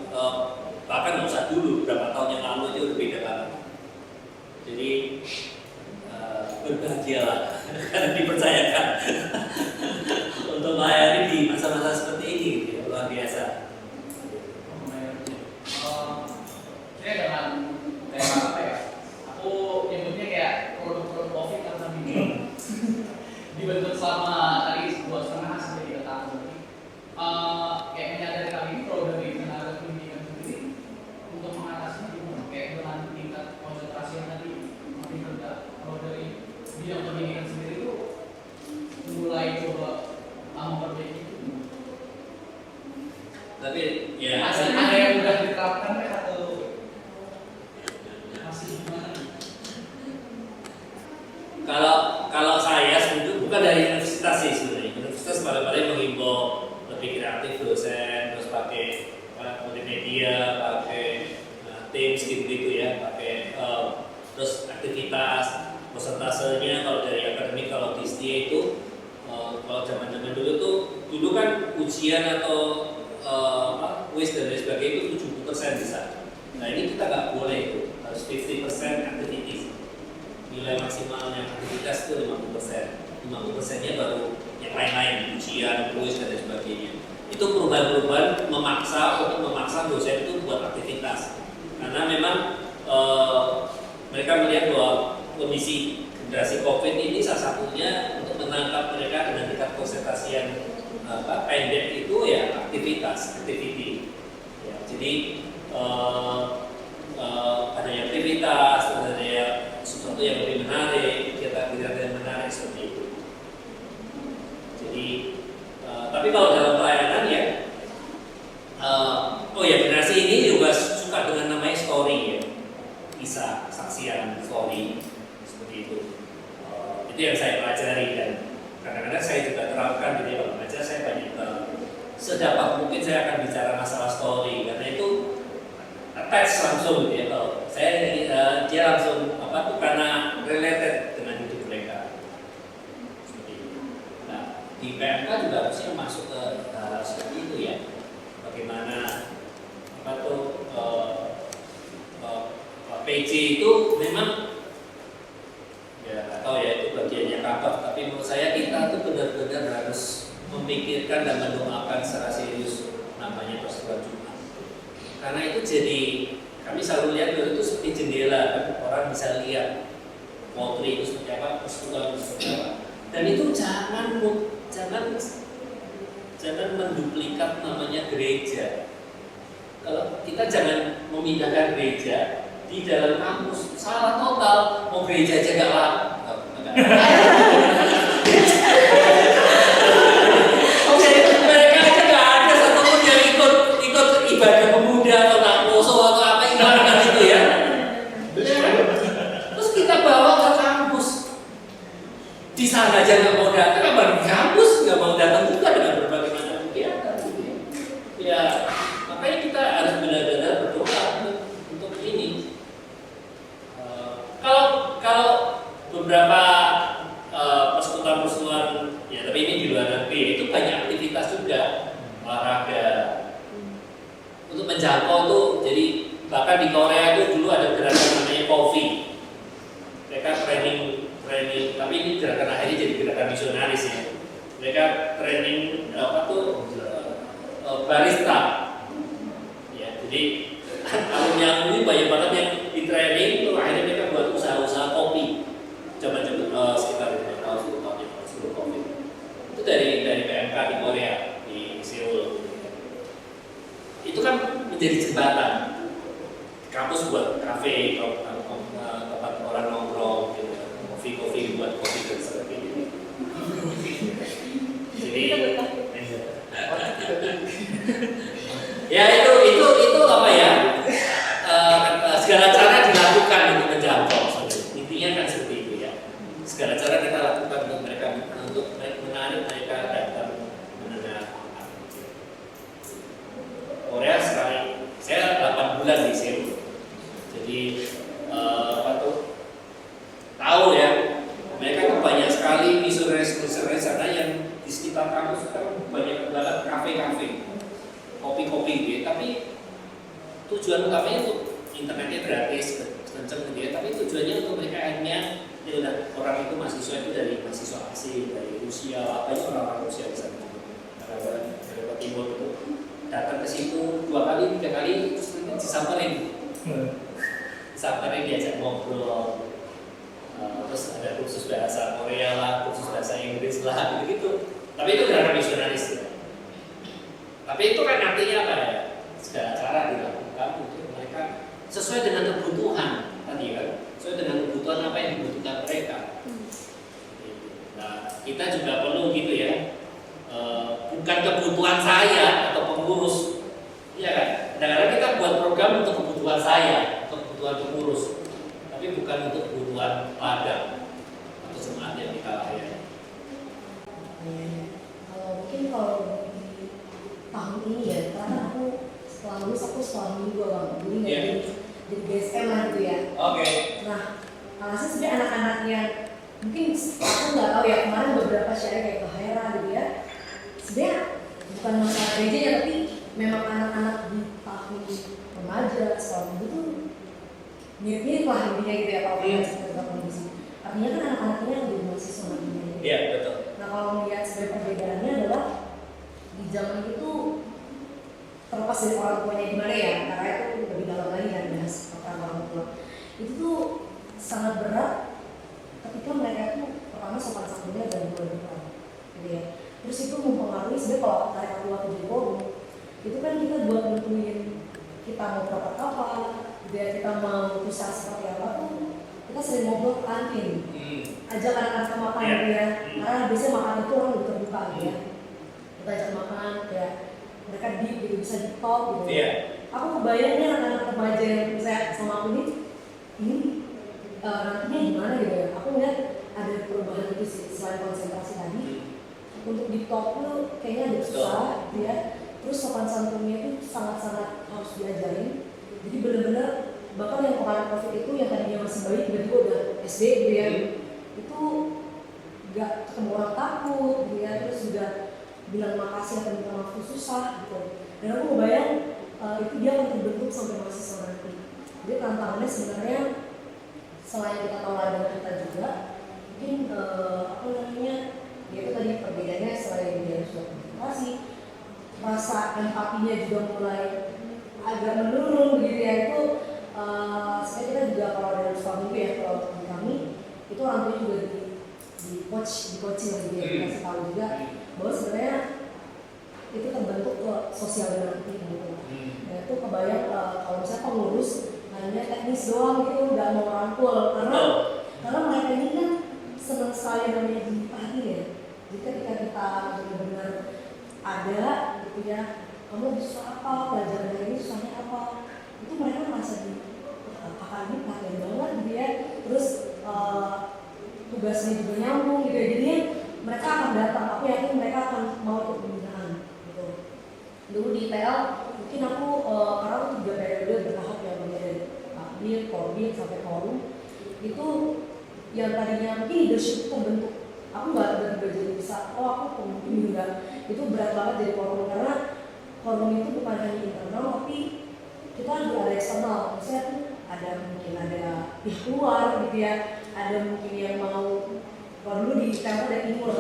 bahkan nggak usah dulu, beberapa tahun yang lalu itu udah beda banget. Jadi berbahagialah karena dipercayakan untuk melayani di masa-masa seperti ini, gitu ya, luar biasa. Saya dengan kayak apa ya? Aku nyebutnya kayak produk-produk COVID atau video dibentuk selama tadi 2,5 sampai 3 tahun. Kayak menyadari kali ini kalau dari tenaga pendidikan sendiri untuk mengatasinya gimana? Kayak dengan tingkat konsentrasi yang tadi makin rendah. Kalau dari bidang pendidikan Tapi ya Masih ada yang udah diterapkan atau masih gimana? Kalau saya sebenarnya bukan dari universitas sih sebenarnya. Universitas paling menghimbau lebih kreatif dosen, terus pakai multimedia, pakai Teams gitu ya, pakai terus aktivitas persentasenya kalau dari akademik, kalau di STIA itu kalau zaman dulu kan ujian atau kuis dan lain sebagainya itu 70% bisa. Nah ini kita nggak boleh itu, harus 50% activities. Nilai maksimalnya aktivitas itu 50%nya baru yang lain-lain, ujian, kuis dan lain sebagainya. Itu perubahan-perubahan untuk memaksa dosen itu buat aktivitas, karena memang mereka melihat bahwa kondisi generasi COVID ini salah satunya untuk menangkap mereka dengan tingkat konsentrasi yang pendek itu ya activity. Ya, jadi adanya aktivitas, adanya sesuatu yang lebih menarik, kegiatan yang menarik seperti itu. Jadi, tapi kalau dalam pelayanan ya, generasi ini juga suka dengan namanya story ya, kisah, saksian, story seperti itu. Itu yang saya pelajari dan kadang-kadang saya juga terapkan di dalam mengajar. Saya banyak sedapat mungkin saya akan bicara masalah story karena itu attach langsung gitu ya. Kalau saya dia langsung karena related dengan hidup mereka. Seperti itu. Nah, di PMK juga harusnya masuk ke hal seperti itu ya. Bagaimana PC itu memang ya nggak tahu ya itu bagiannya kabar, tapi menurut saya kita tuh benar-benar harus memikirkan dan mendoakan secara serius namanya persekutuan Jumat. Karena itu jadi kami selalu lihat itu seperti jendela, kan orang bisa lihat potri itu seperti apa, persekutuan itu seperti apa. Dan itu jangan menduplikat namanya gereja. Kalau kita jangan memindahkan gereja di dalam kampus, salah total. Mau gereja aja nggak lah. Mereka aja nggak ada satupun yang ikut ibadah pemuda atau nakoso atau apa yang itu ya. Terus kita bawa ke kampus, di sana aja nggak mau datang, apa di kampus nggak mau datang juga dengan berbagai macam kegiatan. Ya, makanya kita harus benar-benar berdoa untuk ini. Kalau beberapa persekutuan ya, tapi ini di luar negeri itu banyak aktivitas juga, olahraga untuk menjangkau tuh. Jadi bahkan di Korea itu dulu ada gerakan namanya coffee. Mereka training, tapi ini gerakan akhirnya jadi gerakan misionaris ya. Mereka training barista. Ya, jadi yang ini banyak banget yang di training itu akhirnya mereka buat usaha-usaha kopi. Coba sekitar 5 tahun, 10 tahun yang lalu sebelum COVID. Itu dari PMK di Korea, di Seoul. Itu kan menjadi jembatan. Kampus buat kafe, tempat orang nongkrong, gitu. Kopi buat kopi dan sebagainya. Jadi ya itu apa ya? Segala cara dilakukan untuk menjangkau. Intinya kan seperti itu ya. Segala cara kita lakukan untuk mereka, untuk menarik mereka datang mendengar. Korea sekarang saya 8 bulan di Seoul. Jadi tahu ya, mereka tuh banyak sekali misionaris sana yang di sekitar kampus kan banyak banget kafe-kafe, kopi-kopi gitu ya. Tapi tujuan utamanya untuk internetnya gratis, kenceng gitu ya. Tapi tujuannya untuk mereka akhirnya ya udah, orang itu mahasiswa itu dari mahasiswa asing dari Rusia, apa itu orang Rusia di sana, dari Timur itu datang ke situ 2 kali 3 kali terus disamperin, diajak ngobrol. Terus ada kursus bahasa Korea lah, kursus bahasa Inggris lah, gitu. Tapi itu gerakan misionaris ya. Tapi itu kan artinya apa ya? Segala cara dilakukan untuk mereka sesuai dengan kebutuhan tadi kan, sesuai dengan kebutuhan apa yang dibutuhkan mereka. Nah, kita juga perlu gitu ya. Bukan kebutuhan saya atau pengurus ladang atau semangat yang kita layani. Kalau mungkin kalau di tahun ini ya, karena aku setelah lulus aku sekolah minggu bang, jadi nggak Iya. jadi GSM lah gitu ya. Oke. Nah, alasan sebenarnya anak-anak yang mungkin aku nggak tahu ya, kemarin beberapa share kayak ke Haira gitu ya. Sebenarnya bukan masalah gereja tapi memang anak-anak di tahun remaja sekolah minggu tuh mirip-mirip lah intinya gitu ya kalau kita cerita kondisi. Artinya kan anak-anaknya lebih mahasiswa nantinya. Iya, betul. Nah kalau melihat sebenarnya perbedaannya adalah di zaman itu terlepas dari orang tuanya gimana ya, karena itu lebih dalam lagi kan bahas peran orang tua. Itu tuh sangat berat ketika mereka tuh pertama sopan santunnya dan mulai berperan, gitu ya. Terus itu mempengaruhi sebenarnya kalau tarik aku waktu jadi forum, itu kan kita buat nentuin kita mau berapa kapan, gitu ya, kita mau pusat seperti apa tuh kita sering ngobrol ke kantin, ajak anak-anak ke makan gitu ya, karena biasanya makan itu orang lebih terbuka gitu ya. Kita ajak makan kayak mereka gitu bisa di talk gitu. Iya. Aku kebayangnya anak-anak remaja yang saya sama aku ini nantinya gimana gitu ya. Aku ngeliat ada perubahan itu sih selain konsentrasi tadi. Untuk di talk tuh kayaknya ada susah gitu ya. Terus sopan santunnya itu sangat-sangat harus diajarin. Jadi benar-benar bahkan yang kemarin COVID itu yang tadinya masih bayi tiba-tiba udah SD gitu ya. Itu nggak ketemu orang takut gitu ya. Terus juga bilang makasih atau minta maaf itu susah gitu. Dan aku kebayang itu dia akan terbentuk sampai mahasiswa nanti. Jadi tantangannya sebenarnya selain kita tahu ladang kita juga, mungkin apa namanya, ya itu tadi perbedaannya selain dia sudah konsentrasi, rasa empatinya juga mulai agak menurun begitu ya. Itu saya kira juga kalau dari suami ya, kalau di kami itu orang tua juga di coaching lagi dia dikasih tahu juga bahwa sebenarnya itu terbentuk ke sosial nanti gitu. Dan itu kebayang kalau misalnya pengurus hanya teknis doang gitu, nggak mau rangkul karena mereka ini kan senang sekali namanya diperhatiin ya. Jadi ketika kita benar-benar ada gitu ya, kamu bisa apa, pelajaran hari ini susahnya apa, itu mereka merasa di kakak ini perhatian banget gitu ya. Terus tugasnya juga nyambung gitu ya. Jadi mereka akan datang, aku yakin mereka akan mau ikut pembinaan gitu. Dulu di IPL mungkin aku karena aku 3 periode bertahap ya, mulai dari Akbir, Korbit sampai Forum. Itu yang tadinya mungkin leadership itu terbentuk. Aku nggak tiba-tiba jadi bisa, aku pemimpin enggak. Itu berat banget jadi forum karena forum itu bukan hanya internal tapi kita juga ada eksternal. Misalnya ada mungkin ada pihak luar gitu ya, ada mungkin yang mau kalau dulu di tempo ada timur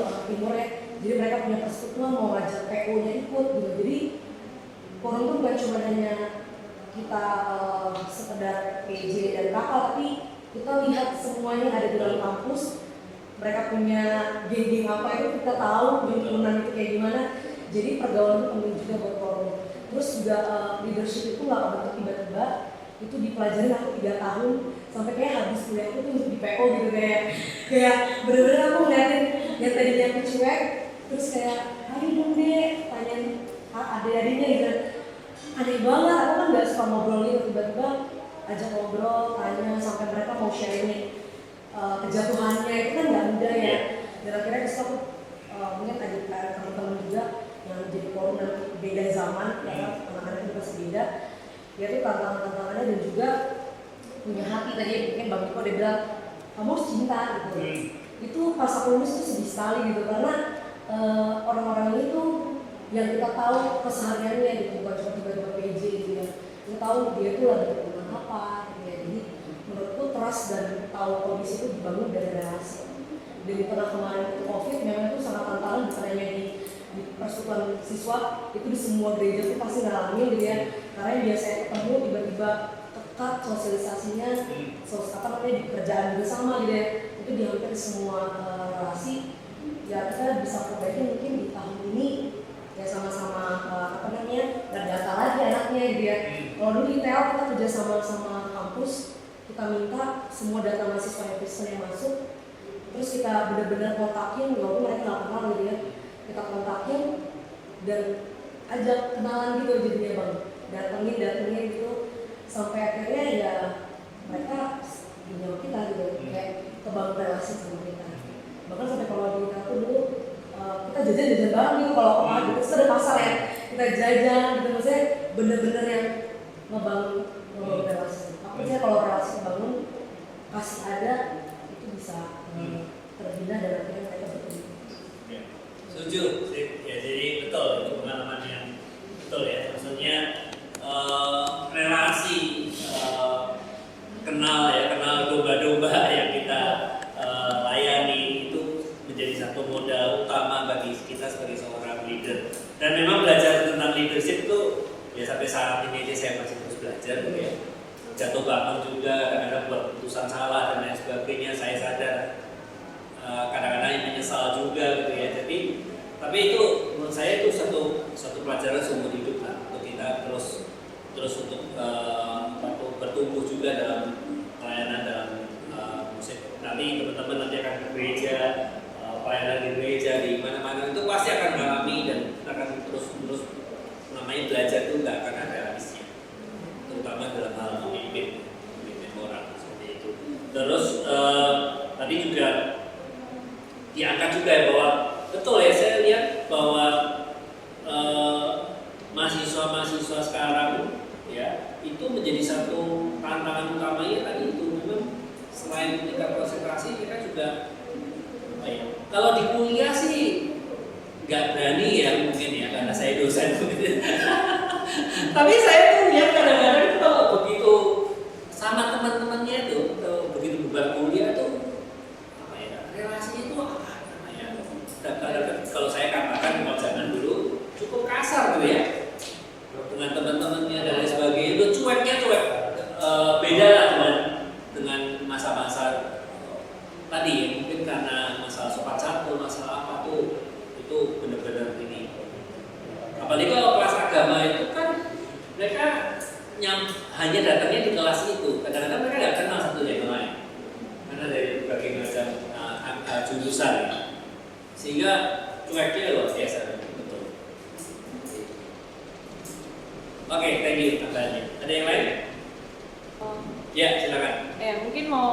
ya, jadi mereka punya persekutuan mau ngajak PO-nya ikut gitu. Jadi forum itu bukan cuma hanya kita sekedar PJ dan kakak, tapi kita lihat semuanya ada di dalam kampus. Mereka punya geng-geng apa itu kita tahu, himpunan itu kayak gimana. Jadi pergaulan itu penting juga buat forum. Terus juga leadership itu nggak kebentuk tiba-tiba, itu dipelajarin aku 3 tahun sampai kayak habis kuliah itu tuh di PO gitu kayak bener-bener aku ngeliatin yang tadinya aku cuek, terus kayak ayo dong deh tanyain adik-adiknya gitu. Aneh banget, aku kan nggak suka ngobrol gitu, tiba-tiba ajak ngobrol, tanya sampai mereka mau sharing kejatuhannya, itu kan nggak mudah ya. Dan akhirnya disitu aku mungkin tadi teman-teman juga yang jadi forum dan beda zaman, ya anak-anak itu pasti beda. Ya itu tantangannya dan juga punya hati tadi mungkin Bang Niko dia bilang kamu harus cinta gitu. Itu pas aku lulus itu sedih sekali gitu karena orang-orang ini tuh yang kita tahu kesehariannya gitu, bukan cuma tiba-tiba PJ gitu ya. Kita tahu dia tuh lagi berhubungan apa gitu ya. Jadi menurutku trust dan tahu kondisi itu dibangun dari relasi. Dan di tengah kemarin itu COVID memang itu sangat tantangan, bukan hanya di persekutuan siswa, itu di semua gereja itu pasti ngalamin gitu ya. Karena yang biasanya ketemu tiba-tiba ketat sosialisasinya, apa namanya di pekerjaan juga sama gitu ya. Itu di hampir semua relasi. Ya kita bisa perbaiki mungkin di tahun ini ya sama-sama apa namanya berdata lagi anaknya gitu ya. Kalau dulu di ITL kita kerja sama kampus, kita minta semua data mahasiswa yang Kristen yang masuk, terus kita benar-benar kontakin walaupun mereka nggak kenal gitu ya. Kita kontakin dan ajak kenalan gitu jadinya bang, datengin gitu sampai akhirnya ya mereka dunia kita gitu, kayak kebangun relasi sama kita. Bahkan sampai kalau di aku dulu kita jajan bareng gitu kalau gitu, terus ada pasar ya kita jajan gitu, maksudnya bener-bener yang ngebangun relasi. Aku percaya kalau relasi bangun kasih ada itu bisa terbina dan akhirnya mereka bertemu. Setuju sih, ya jadi betul itu pengalaman yang betul ya, maksudnya relasi kenal domba-domba yang kita layani itu menjadi satu modal utama bagi kita sebagai seorang leader. Dan memang belajar tentang leadership itu ya sampai saat ini aja saya masih terus belajar gitu ya. Jatuh bangun juga, kadang-kadang buat keputusan salah dan lain sebagainya, saya sadar kadang-kadang menyesal juga gitu ya. Tapi itu menurut saya itu satu pelajaran seumur hidup lah untuk kita terus untuk bertumbuh juga dalam pelayanan dalam musik. Nanti teman-teman nanti akan ke gereja, pelayanan di gereja di mana-mana itu pasti akan mengalami dan akan terus namanya belajar itu nggak akan ada habisnya, terutama dalam hal memimpin orang seperti itu. Terus tadi juga diangkat juga ya bahwa betul ya, saya lihat bahwa mahasiswa-mahasiswa sekarang ya itu menjadi satu tantangan utamanya tadi itu memang selain tingkat konsentrasi mereka juga kalau di kuliah sih nggak berani ya mungkin ya karena saya dosen tapi saya tuh lihat kadang-kadang kalau begitu sama teman-temannya tuh begitu beban kuliah tuh relasinya itu kalau saya katakan kalau zaman dulu cukup kasar tuh ya dengan teman-temannya dan lain sebagainya itu cuek beda lah dengan masa-masa tadi ya mungkin karena masalah sopan santun masalah apa tuh itu benar-benar ini apalagi kalau kelas agama itu kan mereka hanya datangnya di kelas itu kadang-kadang mereka nggak kenal satu yang lain karena dari berbagai macam jurusan sehingga cueknya luar biasa betul. Oke, thank you tambahannya. Ada yang lain? Ya, silakan. Mungkin mau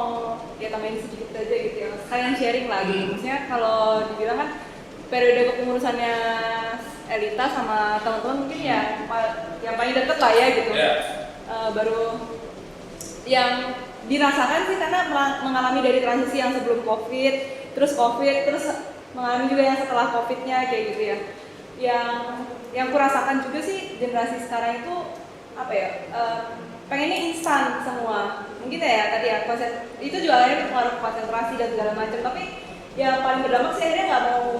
tambahin sedikit aja gitu ya. Sekalian sharing lagi. Maksudnya kalau dibilang kan periode kepengurusannya Elita sama teman-teman mungkin ya yang paling deket lah ya gitu. Baru yang dirasakan sih karena mengalami dari transisi yang sebelum COVID, terus mengalami juga yang setelah COVID-nya kayak gitu ya. Yang kurasakan juga sih generasi sekarang itu apa ya? Pengennya instan semua. Mungkin ya tadi ya itu juga akhirnya berpengaruh konsentrasi dan segala macam. Tapi yang paling berdampak sih akhirnya nggak mau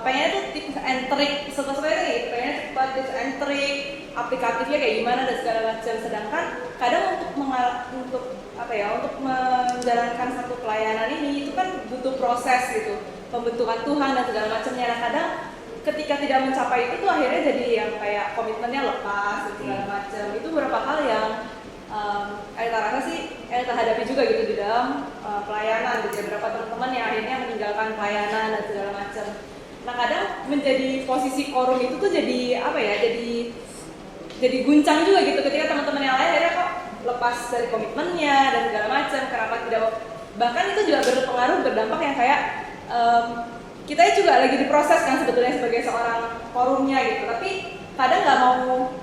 pengennya tuh tips and trick sesuatu gitu. Pengennya cepat tips and trick, aplikatifnya kayak gimana dan segala macam. Sedangkan kadang untuk menjalankan satu pelayanan ini itu kan butuh proses gitu, pembentukan Tuhan dan segala macamnya. Nah kadang ketika tidak mencapai itu tuh akhirnya jadi yang kayak komitmennya lepas dan segala macam. Itu beberapa hal yang Elita rasa sih Elita hadapi juga gitu di dalam pelayanan gitu. Beberapa teman-teman yang akhirnya meninggalkan pelayanan dan segala macam. Nah kadang menjadi posisi korum itu tuh jadi apa ya? Jadi guncang juga gitu ketika teman-teman yang lain akhirnya kok lepas dari komitmennya dan segala macam. Kenapa tidak? Bahkan itu juga berpengaruh berdampak yang kayak kita juga lagi diproses kan sebetulnya sebagai seorang forumnya gitu, tapi kadang nggak mau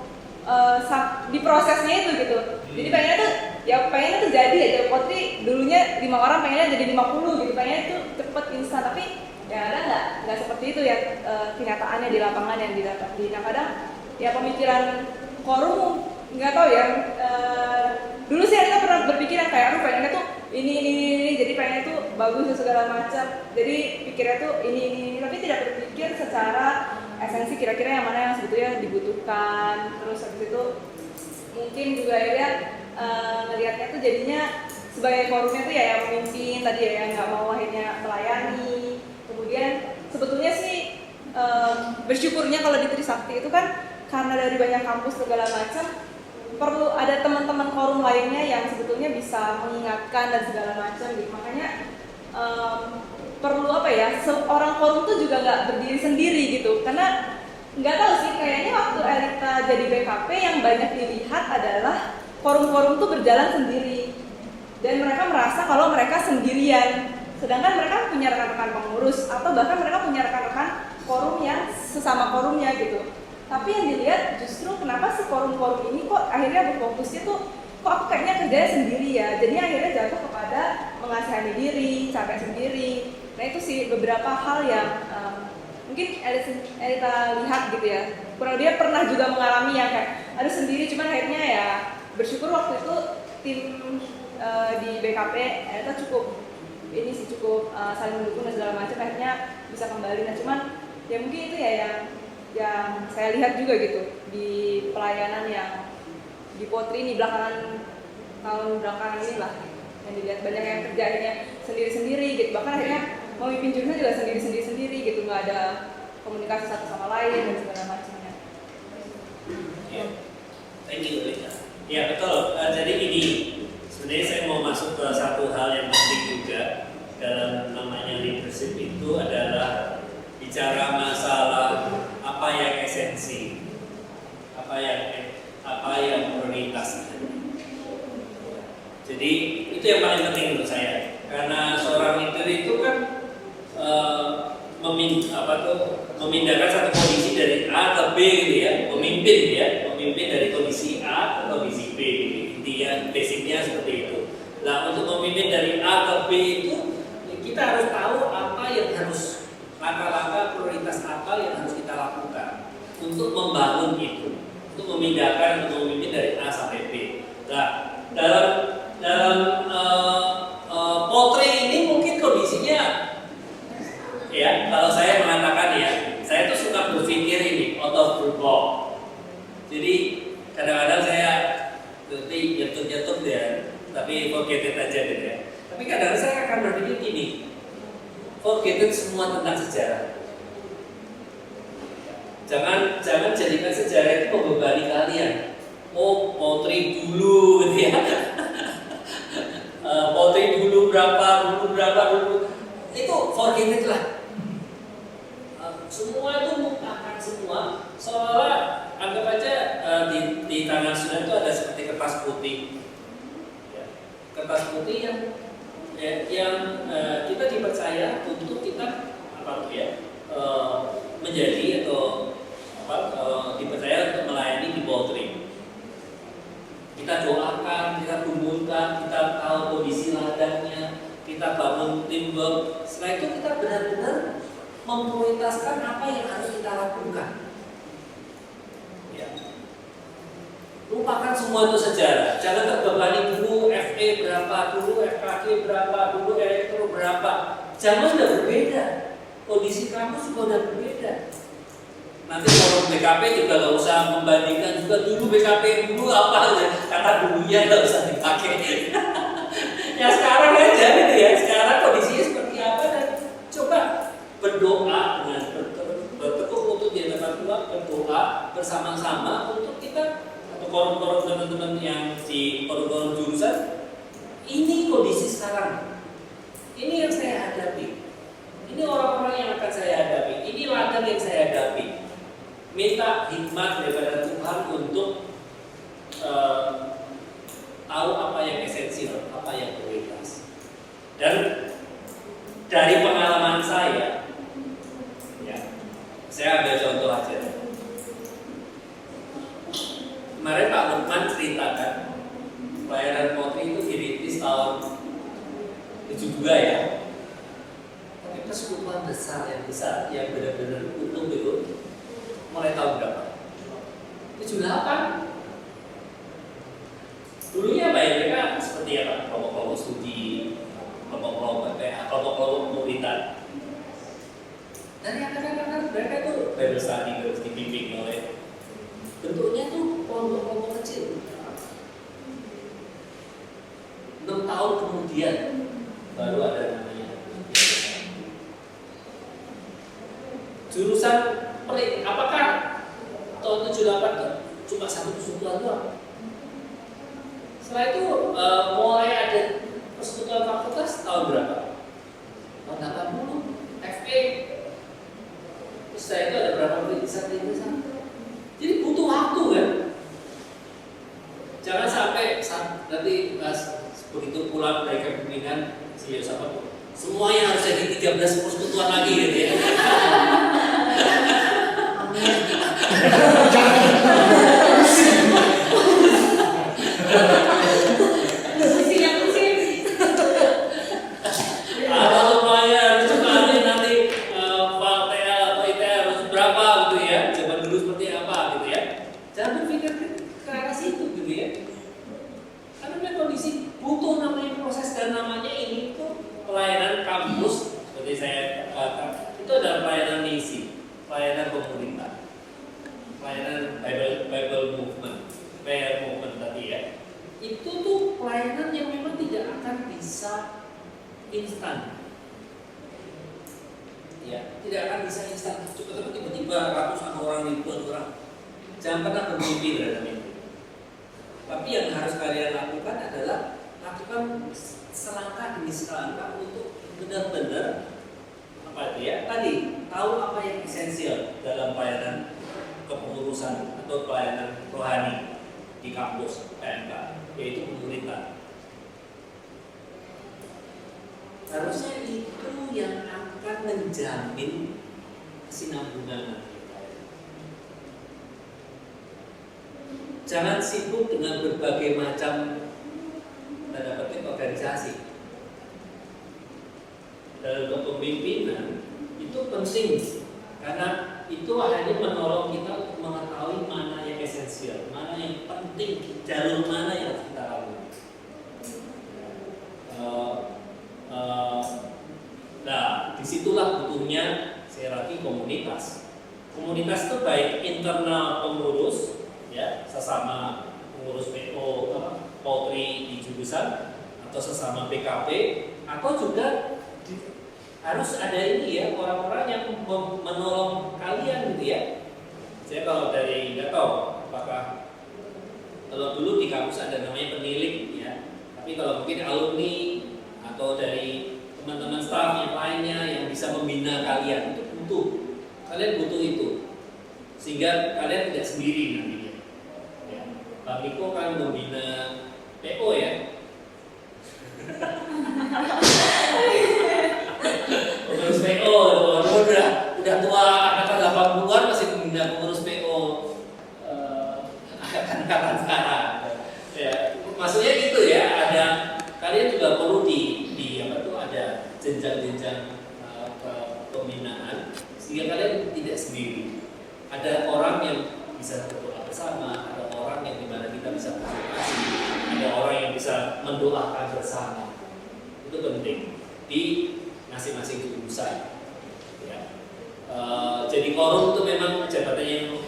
di prosesnya itu gitu. Jadi pengennya tuh jadi aja. Potri dulunya 5 orang pengennya jadi 50 gitu, pengennya itu cepet instan, tapi ya kadang nggak seperti itu ya kenyataannya di lapangan yang didapat. Nah kadang ya pemikiran forum nggak tahu ya. Dulu sih kita pernah berpikiran kayak aku pengennya tuh ini, jadi pengennya tuh bagus segala macam. Jadi pikirnya tuh ini, tapi tidak berpikir secara esensi kira-kira yang mana yang sebetulnya dibutuhkan. Terus habis itu mungkin juga ya ngelihatnya tuh jadinya sebagai forumnya tuh ya yang memimpin tadi ya yang nggak mau akhirnya melayani. Kemudian sebetulnya sih bersyukurnya kalau di Trisakti itu kan karena dari banyak kampus segala macam perlu ada teman-teman forum lainnya yang sebetulnya bisa mengingatkan dan segala macam gitu. Makanya perlu apa ya, seorang forum tuh juga nggak berdiri sendiri gitu. Karena nggak tahu sih, kayaknya waktu Elita jadi BKP yang banyak dilihat adalah forum-forum tuh berjalan sendiri. dan mereka merasa kalau mereka sendirian, sedangkan mereka punya rekan-rekan pengurus atau bahkan mereka punya rekan-rekan forum yang sesama forumnya gitu. Tapi yang dilihat justru kenapa sih forum-forum ini kok akhirnya berfokusnya tuh kok aku kayaknya kerjanya sendiri ya, jadi akhirnya jatuh kepada mengasihani diri, capek sendiri. Nah itu sih beberapa hal yang mungkin Elita lihat gitu ya, kurang dia pernah juga mengalami yang kayak ada sendiri, cuman akhirnya ya bersyukur waktu itu tim di BKP Elita cukup ini sih cukup saling mendukung dan segala macam, akhirnya bisa kembali. Nah cuman ya mungkin itu ya yang saya lihat juga gitu di pelayanan yang di Potri ini tahun belakangan ini lah yang dilihat banyak yang kerjanya sendiri-sendiri gitu, bahkan akhirnya memimpin jurusan juga sendiri-sendiri gitu, nggak ada komunikasi satu sama lain dan segala macamnya. Ya, thank you Lita. Ya betul. Jadi ini sebenarnya saya mau masuk ke satu hal yang penting juga dalam namanya leadership itu adalah bicara masalah apa yang esensi, apa yang prioritas. Jadi itu yang paling penting menurut saya, karena seorang leader itu kan memindahkan satu kondisi dari A ke B gitu ya, memimpin dari kondisi A ke kondisi B gitu. Intinya basicnya seperti itu. Nah untuk memimpin dari A ke B itu kita harus tahu apa yang harus, langkah-langkah prioritas apa yang harus kita lakukan untuk membangun itu, untuk memindahkan, untuk memimpin dari A sampai B. Nah dalam Potri ini mungkin kondisinya ya, kalau saya mengatakan ya, saya tuh suka berpikir ini out of the box. Jadi kadang-kadang saya nanti nyetuk ya, tapi forget it aja gitu ya. Tapi kadang-kadang saya akan berpikir gini, forget it semua tentang sejarah. Jangan jadikan sejarah itu membebani kalian. Oh, Potri dulu gitu ya. Potri dulu berapa. Itu forget it lah. Semua itu lupakan semua. Seolah anggap aja di tangan sudah itu ada seperti kertas putih. Ya. Kertas putih yang kita dipercaya untuk kita menjadi atau dipercaya untuk melayani di Potri. Kita doakan, kita kumpulkan, kita tahu kondisi ladangnya, kita bangun teamwork. Setelah itu kita benar-benar memprioritaskan apa yang harus kita lakukan. Ya. Lupakan semua itu sejarah. Jangan terbebani dulu FE berapa, dulu FKG berapa, dulu elektro berapa. Zaman sudah berbeda. Kondisi kampus juga sudah berbeda. Nanti kalau BKP juga nggak usah membandingkan juga, dulu BKP dulu apa aja, kata dulunya nggak usah dipakai. Ya sekarang aja gitu ya, sekarang kondisinya seperti apa, dan coba berdoa dengan bertekuk lutut di hadapan Tuhan, berdoa bersama-sama untuk kita atau forum-forum teman-teman yang di forum-forum jurusan. Ini kondisi sekarang, ini yang saya hadapi, ini orang-orang yang akan saya hadapi, ini ladang yang saya hadapi. Minta hikmat daripada Tuhan untuk tahu apa yang esensial, apa yang prioritas. Dan dari pengalaman saya, ya, saya ambil contoh aja. Kemarin Pak Lukman ceritakan pelayanan Potri itu dirintis tahun 72 ya. Tapi persekutuan besar yang benar-benar utuh itu mulai tahun berapa? 78. Dulunya mereka seperti apa? Kelompok-kelompok studi, kelompok-kelompok PPA, kelompok-kelompok komunitas. Dan yang kadang-kadang mereka tuh Bible study harus dibimbing oleh, bentuknya tuh kelompok-kelompok kecil. 6 tahun kemudian baru ada namanya jurusan perik. Apakah tahun 78 itu cuma satu persekutuan doang? Setelah itu mulai ada persekutuan fakultas tahun berapa? Tahun 80, FE. Terus setelah itu ada berapa perlintasan? Jadi butuh waktu kan? Jangan sampai nanti begitu pulang dari kepemimpinan si Yosafat, semuanya harus jadi 13 persekutuan lagi gitu ya. Atau semuanya harus sekali nanti TL atau ITL harus berapa gitu ya. Zaman dulu seperti apa gitu ya. Jangan berpikir ke arah situ gitu ya. Karena memang kondisi butuh namanya proses dan namanya ini tuh pelayanan kampus seperti saya katakan itu adalah pelayanan misi, pelayanan komunitas, pelayanan Bible movement, prayer movement tadi ya. Itu tuh pelayanan yang memang tidak akan bisa instan. Ya, tidak akan bisa instan. Cepat-cepat tiba-tiba ratusan orang, ribuan orang. Jangan pernah bermimpi dalam itu. Tapi yang harus kalian lakukan adalah lakukan selangkah demi selangkah untuk benar-benar apa itu ya? Tadi tahu apa yang esensial dalam pelayanan kepengurusan atau pelayanan rohani di kampus PMK, yaitu pemerintah. Harusnya itu yang akan menjamin kesinambungan. Jangan sibuk dengan berbagai macam tanda petik organisasi. Dalam kepemimpinan itu penting karena itu hanya menolong kita untuk mengetahui mana yang esensial, mana yang penting, jalur mana yang harus kita lalui. Nah, disitulah butuhnya saya lagi komunitas. Komunitas itu baik internal pengurus, ya, sesama pengurus PO, Polri di jurusan, atau sesama PKP, atau juga harus ada ini ya orang-orang yang menolong kalian gitu ya. Saya kalau dari nggak tahu apakah kalau dulu di kampus ada namanya penilik ya, tapi kalau mungkin alumni atau dari teman-teman staf yang lainnya yang bisa membina kalian itu butuh, kalian butuh itu sehingga kalian tidak sendiri nantinya. Ya. Pak Miko kan membina PO ya. Pengurus PO, udah tua, angkatan 80-an masih membina pengurus PO angkatan sekarang. Ya, maksudnya gitu ya, ada kalian juga perlu di apa tuh ada jenjang-jenjang pembinaan sehingga kalian tidak sendiri. Ada orang yang bisa berdoa bersama, ada orang yang dimana kita bisa konsultasi, ada orang yang bisa mendoakan bersama. Itu penting di masing-masing jurusan. Ya. Jadi korum itu memang jabatan yang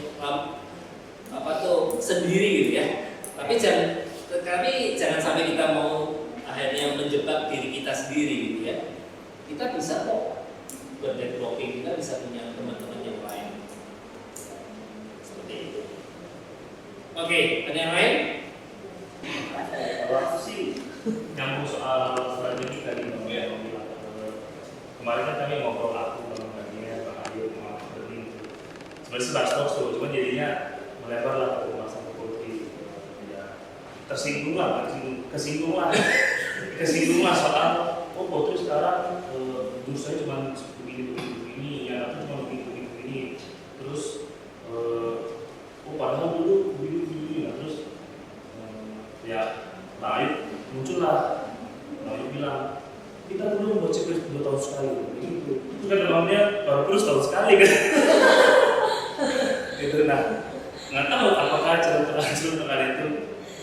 apa tuh sendiri gitu ya. Tapi jangan sampai kita mau akhirnya menjebak diri kita sendiri gitu ya. Kita bisa kok bernetworking, kita bisa punya teman-teman yang lain. Seperti itu. Oke, ada yang lain? Kalau aku sih nyambung soal strategi tadi Bang ya, kemarin kan kami ngobrol aku Bang Daniel, Bang Ayu, Bang Berni. Sebenarnya sebatas talk show, cuma jadinya melebar lah ke rumah sama Putri. Ya, tersinggung lah soal Putri sekarang saya cuma begini, ya aku cuma begini. Terus padahal dulu begini, nah, terus ya Ayu muncullah, Ayu bilang kita dulu mau cek 2 tahun sekali, begitu. Itu kan namanya baru terus tahun sekali kan. Itu nah, nggak tahu apakah cerita itu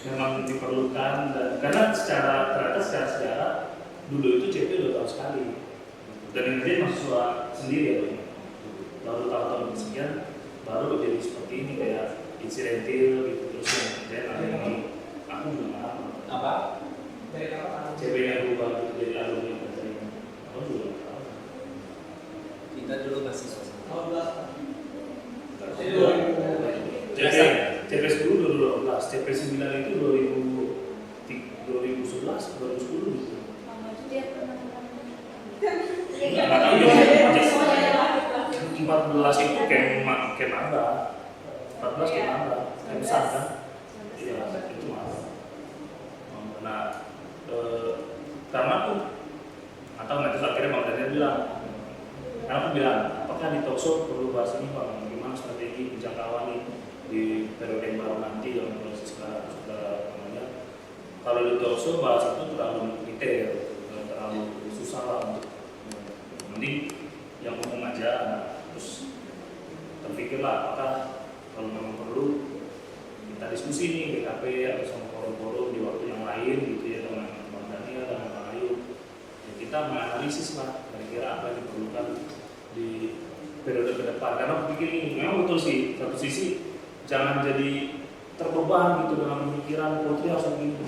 memang diperlukan dan karena ternyata secara sejarah dulu itu CP 2 tahun sekali dan yang dia mahasiswa sendiri ya, baru tahun-tahun sekian baru jadi seperti ini kayak insidentil gitu terus yang lagi aku juga Apa? Dari apa? CP yang berubah gitu jadi alumni dari aku juga nggak tahu. Kita dulu mahasiswa. CP 10 2012, CP 9 itu 2011, 2010 gitu. Nggak tahu ya. 14 itu kayak maba, 14 kayak maba, kayak besar kan? Iya, itu maba. Nah, kalau di talkshow bahas itu terlalu detail, terlalu susah lah untuk mending yang umum aja. Terus terpikirlah apakah kalau memang perlu kita diskusi nih BKP atau sama forum-forum di waktu yang lain gitu ya, dengan Bang Daniel dan Bang Ayu ya, kita menganalisis lah kira-kira apa yang diperlukan di periode ke depan. Karena aku pikir ini memang betul sih, satu sisi jangan jadi terbeban gitu dengan pemikiran putri harus begini.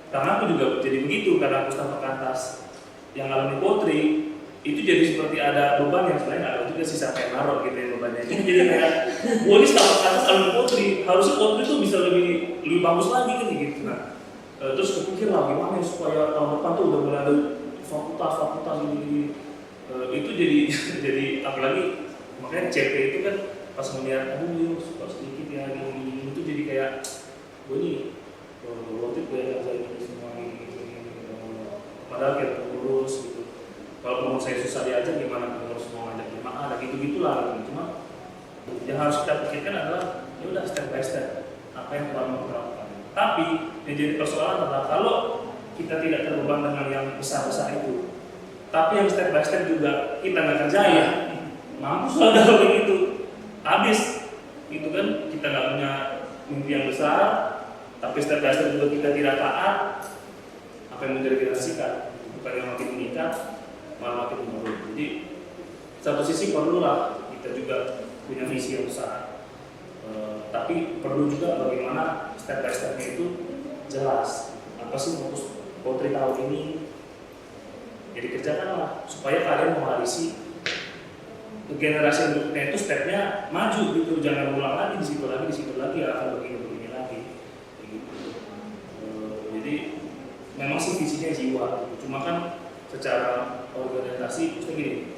Karena aku juga jadi begitu, karena aku staf Perkantas yang alami potri itu jadi seperti ada beban yang sebenarnya ada juga sisa kayak narok gitu ya bebannya. Jadi kayak, wah ini staf Perkantas alami potri, harusnya potri itu bisa lebih bagus lagi kan gitu. Nah, terus kepikir lah gimana supaya tahun depan tuh udah mulai ada fakultas gini. Itu jadi apalagi makanya CP itu kan pas melihat aduh suka sedikit ya gini itu jadi kayak gue ini waktu itu ya saya ini semua ini padahal kayak pengurus gitu. Kalau pengurus saya susah diajak gimana pengurus mau ngajak gimana ada gitu-gitulah gitu. Cuma yang harus kita pikirkan adalah ya udah step by step apa yang telah mau kita lakukan. Tapi yang jadi persoalan adalah kalau kita tidak terbeban dengan yang besar-besar itu, tapi yang step by step juga kita nggak kerjain, mampus lah kalau begitu. Habis itu kan kita nggak punya mimpi yang besar, tapi step by step juga kita tidak taat, apa yang menjadi kita sikat bukan yang makin meningkat malah makin menurun. Jadi satu sisi perlulah kita juga punya visi yang besar, tapi perlu juga bagaimana step by stepnya itu jelas. Apa sih fokus potri tahun ini? Jadi kerjakanlah supaya kalian mewarisi generasi berikutnya itu stepnya maju gitu, jangan ulang lagi di situ lagi akan begini lagi. Gitu. Jadi memang sih visinya jiwa, gitu. Cuma kan secara organisasi itu gini,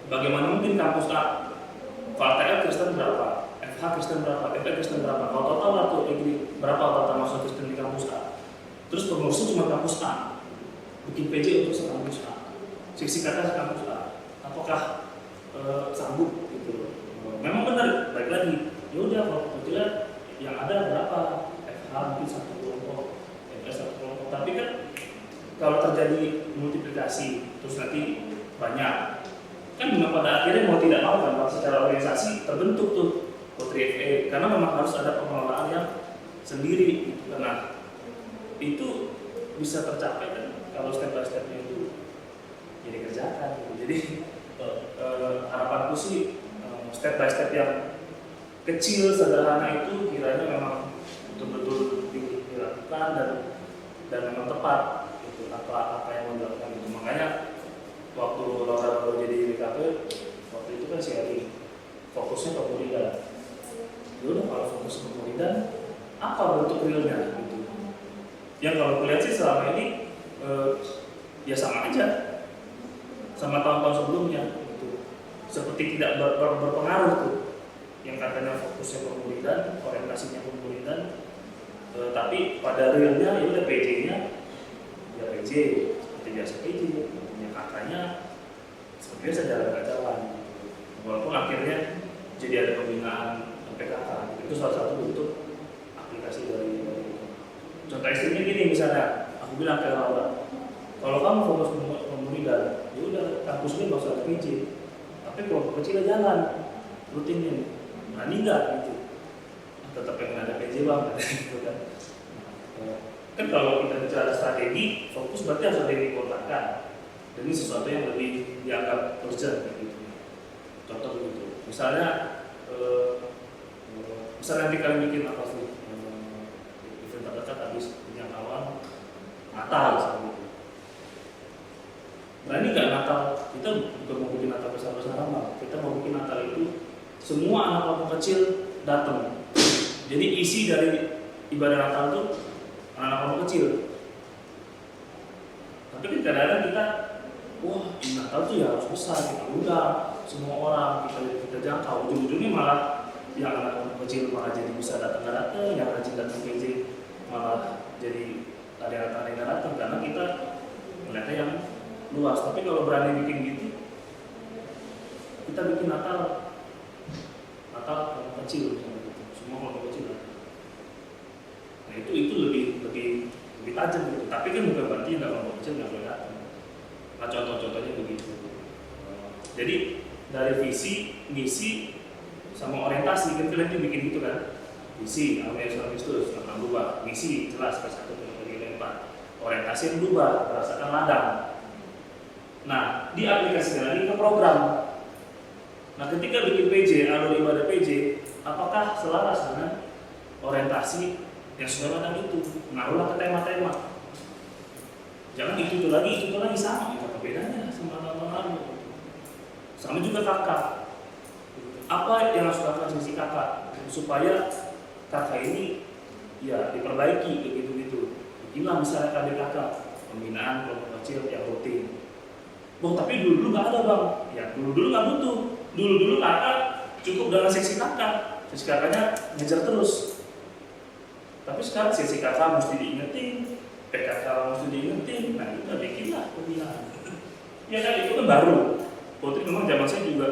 bagaimana mungkin kampus A, VTF Kristen berapa, FH Kristen berapa, FH Kristen berapa, kalau total lah tuh berapa total masuk Kristen di kampus A, terus pengurusnya cuma kampus A, bikin PJ untuk sekampus A, seksi kata sekampus A, apakah sanggup gitu? Memang benar, baik lagi, ya udah kalau kebetulan yang ada berapa, FH mungkin satu kelompok, FH satu kelompok, tapi kan kalau terjadi multiplikasi terus nanti banyak, kan memang pada akhirnya mau tidak mau kan secara organisasi terbentuk tuh Potri FE, karena memang harus ada pengelolaan yang sendiri gitu. Karena itu bisa tercapai kan kalau step by stepnya itu jadi kerjakan gitu. Jadi harapanku sih step by step yang kecil sederhana itu kiranya memang betul-betul dilakukan dan memang tepat gitu, apa yang mau dilakukan gitu. Makanya waktu Laura baru jadi BKP waktu itu kan sharing fokusnya ke Puridan. Ya udah kalau fokus ke Puridan apa bentuk realnya gitu. Yang kalau kulihat sih selama ini ya sama aja sama tahun-tahun sebelumnya gitu. Seperti tidak berpengaruh tuh yang katanya fokusnya ke Puridan, orientasinya ke Puridan, tapi pada realnya ya udah PJ-nya ya PJ seperti biasa PJ, punya kakaknya seperti biasa jalan. Walaupun akhirnya jadi ada pembinaan PKK, itu salah satu bentuk aplikasi dari itu. Contoh ekstrimnya gini misalnya, aku bilang ke Laura, kalau kamu fokus Puridan, ya udah kampusnya nggak usah ada PJ, tapi kelompok kecil jalan rutinin, berani nggak gitu? Tetap pengen ada PJ bang, gitu kan? Kan kalau kita bicara strategi, fokus berarti harus ada yang dikotakan. Dan ini sesuatu yang lebih dianggap urgent gitu. Contoh begitu. Misalnya nanti kalian bikin apa sih? Event terdekat habis penjangkauan Natal misalnya gitu. Berani nggak Natal? Kita bukan mau bikin Natal bersama-sama, kita mau bikin Natal itu semua anak kelompok kecil datang. Jadi isi dari ibadah Natal itu anak-anak kelompok kecil. Tapi kan kadang-kadang kita, wah di Natal tuh ya harus besar, kita undang semua orang, kita jangkau. Ujung-ujungnya malah yang anak kelompok kecil malah jadi bisa datang, yang rajin datang PJ malah jadi ada yang datang karena kita melihatnya yang luas. Tapi kalau berani bikin gitu, kita bikin Natal kelompok kecil misalnya gitu. Semua kelompok kecil. Nah itu lebih lebih tajam gitu. Tapi kan bukan berarti nggak kelompok kecil nggak boleh datang. Nah contoh-contohnya begitu. Jadi dari visi, misi, sama orientasi kan kalian tuh bikin gitu kan. Visi, apa yang sudah Kristus, akan berubah. Misi jelas ke 1 sampai 4. Orientasi yang berubah, berdasarkan ladang. Nah, diaplikasikan lagi ke program. Nah, ketika bikin PJ, alur ibadah PJ, apakah selaras dengan orientasi yang sudah ladang itu? Naruhlah ke tema-tema. Jangan itu lagi sama. Apa bedanya sama tahun lalu? Sama juga kakak. Apa yang harus dilakukan sisi kakak supaya kakak ini ya diperbaiki begitu. Bikinlah misalnya KBKK, pembinaan kelompok kecil yang rutin. Tapi dulu nggak ada bang. Ya dulu nggak butuh. Dulu kakak cukup dengan seksi kakak. Seksi kakaknya ngejar terus. Tapi sekarang seksi kakak mesti diingetin, PKK mesti diingetin. Nah kita bikinlah pembinaan. Ya kan itu kan baru. Putri memang zaman saya juga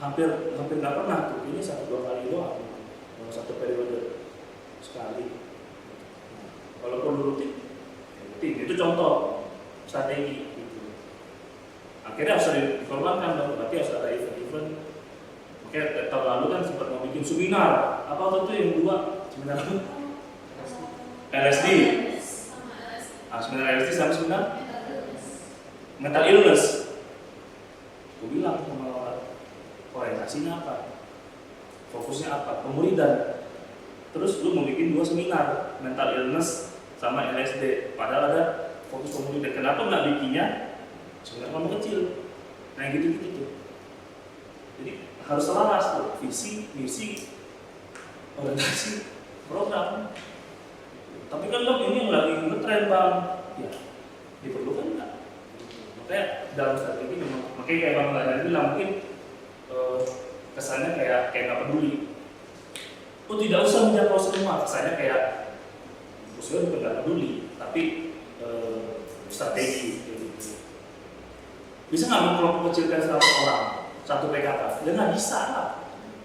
hampir nggak pernah tuh. Ini 1-2 kali doang. Satu periode sekali. Kalau perlu rutin itu contoh strategi. Akhirnya harus dikorbankan dong, berarti harus ada event-event. Oke, tahun lalu kan sempat mau bikin seminar. Apa waktu itu yang 2 seminar itu? LSD. Seminar LSD sama seminar mental illness. Gue bilang sama orang, orientasinya apa? Fokusnya apa? Pemuridan. Terus lu mau bikin 2 seminar, mental illness sama LSD. Padahal ada fokus pemuridan. Kenapa nggak bikinnya seminar kelompok kecil? Nah gitu tuh. Jadi harus selaras tuh, visi, misi, orientasi, program. Tapi kan bang ini yang lagi ngetren bang, ya diperlukan nggak? Makanya dalam strategi memang, makanya kayak bang Ladan bilang mungkin kesannya kayak nggak peduli. Oh tidak usah menjangkau semua, kesannya kayak usulnya bukan nggak peduli, tapi strategi. Bisa nggak kelompok kecilkan 100 orang, 1 PKK? Ya nggak bisa lah.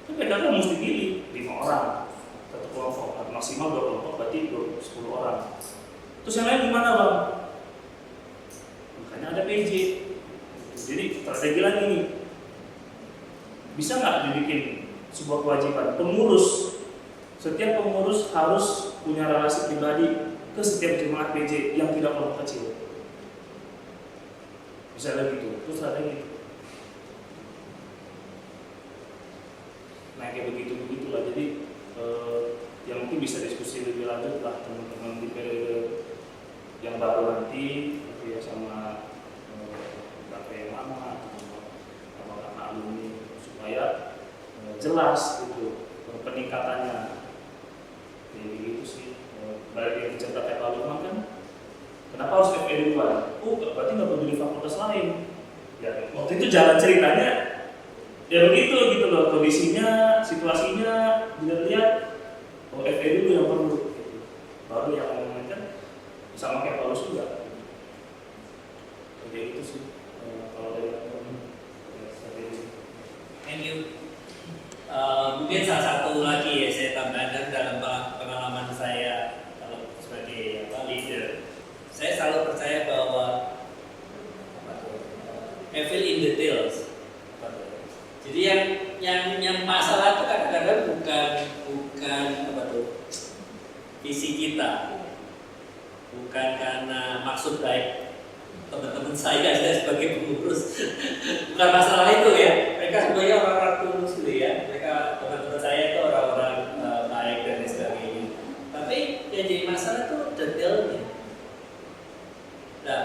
Kan PKK mesti pilih 5 orang, 1 kelompok, atau maksimal 2 kelompok, berarti 10 orang. Terus yang lain gimana bang? Makanya ada PJ. Jadi strategi lagi nih. Bisa nggak dibikin sebuah kewajiban pengurus? Setiap pengurus harus punya relasi pribadi ke setiap jemaat PJ yang tidak kelompok kecil. Bisa ada gitu, terus ada gitu. Nah kayak begitulah. Jadi yang mungkin bisa diskusi lebih lanjut lah teman-teman di periode yang baru nanti, ya sama kakak yang lama sama kakak alumni supaya jelas gitu peningkatannya. Jadi gitu sih. Balik yang dicerita kayak lalu kan. Kenapa harus FE duluan? Berarti nggak perlu di fakultas lain. Ya, waktu itu jalan ceritanya ya begitu gitu loh, kondisinya, situasinya dilihat. FE dulu yang perlu, gitu. Baru yang ngomongin sama kayak Paulus juga. Jadi itu sih kalau dari Thank you. Mungkin salah satu lagi ya saya tambahkan dalam pengalaman saya kalau sebagai leader. Saya selalu percaya bahwa evil in details. Jadi yang masalah itu kadang-kadang bukan visi kita, bukan karena maksud baik teman-teman saya sebagai pengurus, bukan masalah itu ya. Mereka sebenarnya orang-orang tulus gitu ya. Mereka teman-teman saya itu orang-orang baik dan lain sebagainya. Tapi yang jadi masalah itu detailnya. Nah,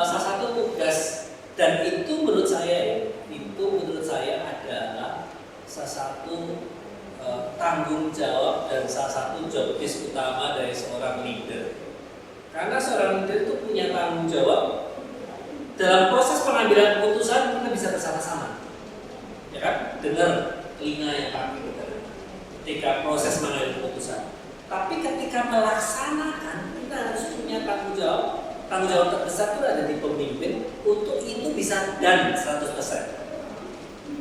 salah satu tugas dan itu menurut saya adalah salah satu tanggung jawab dan salah satu job desk utama dari seorang leader. Karena seorang leader itu punya tanggung jawab dalam proses pengambilan keputusan. Kita bisa bersama-sama, ya kan? Dengar telinga yang kami dengar ketika proses mengambil keputusan. Tapi ketika melaksanakan kita harus punya tanggung jawab. Tanggung jawab terbesar itu ada di pemimpin untuk itu bisa dan 100%.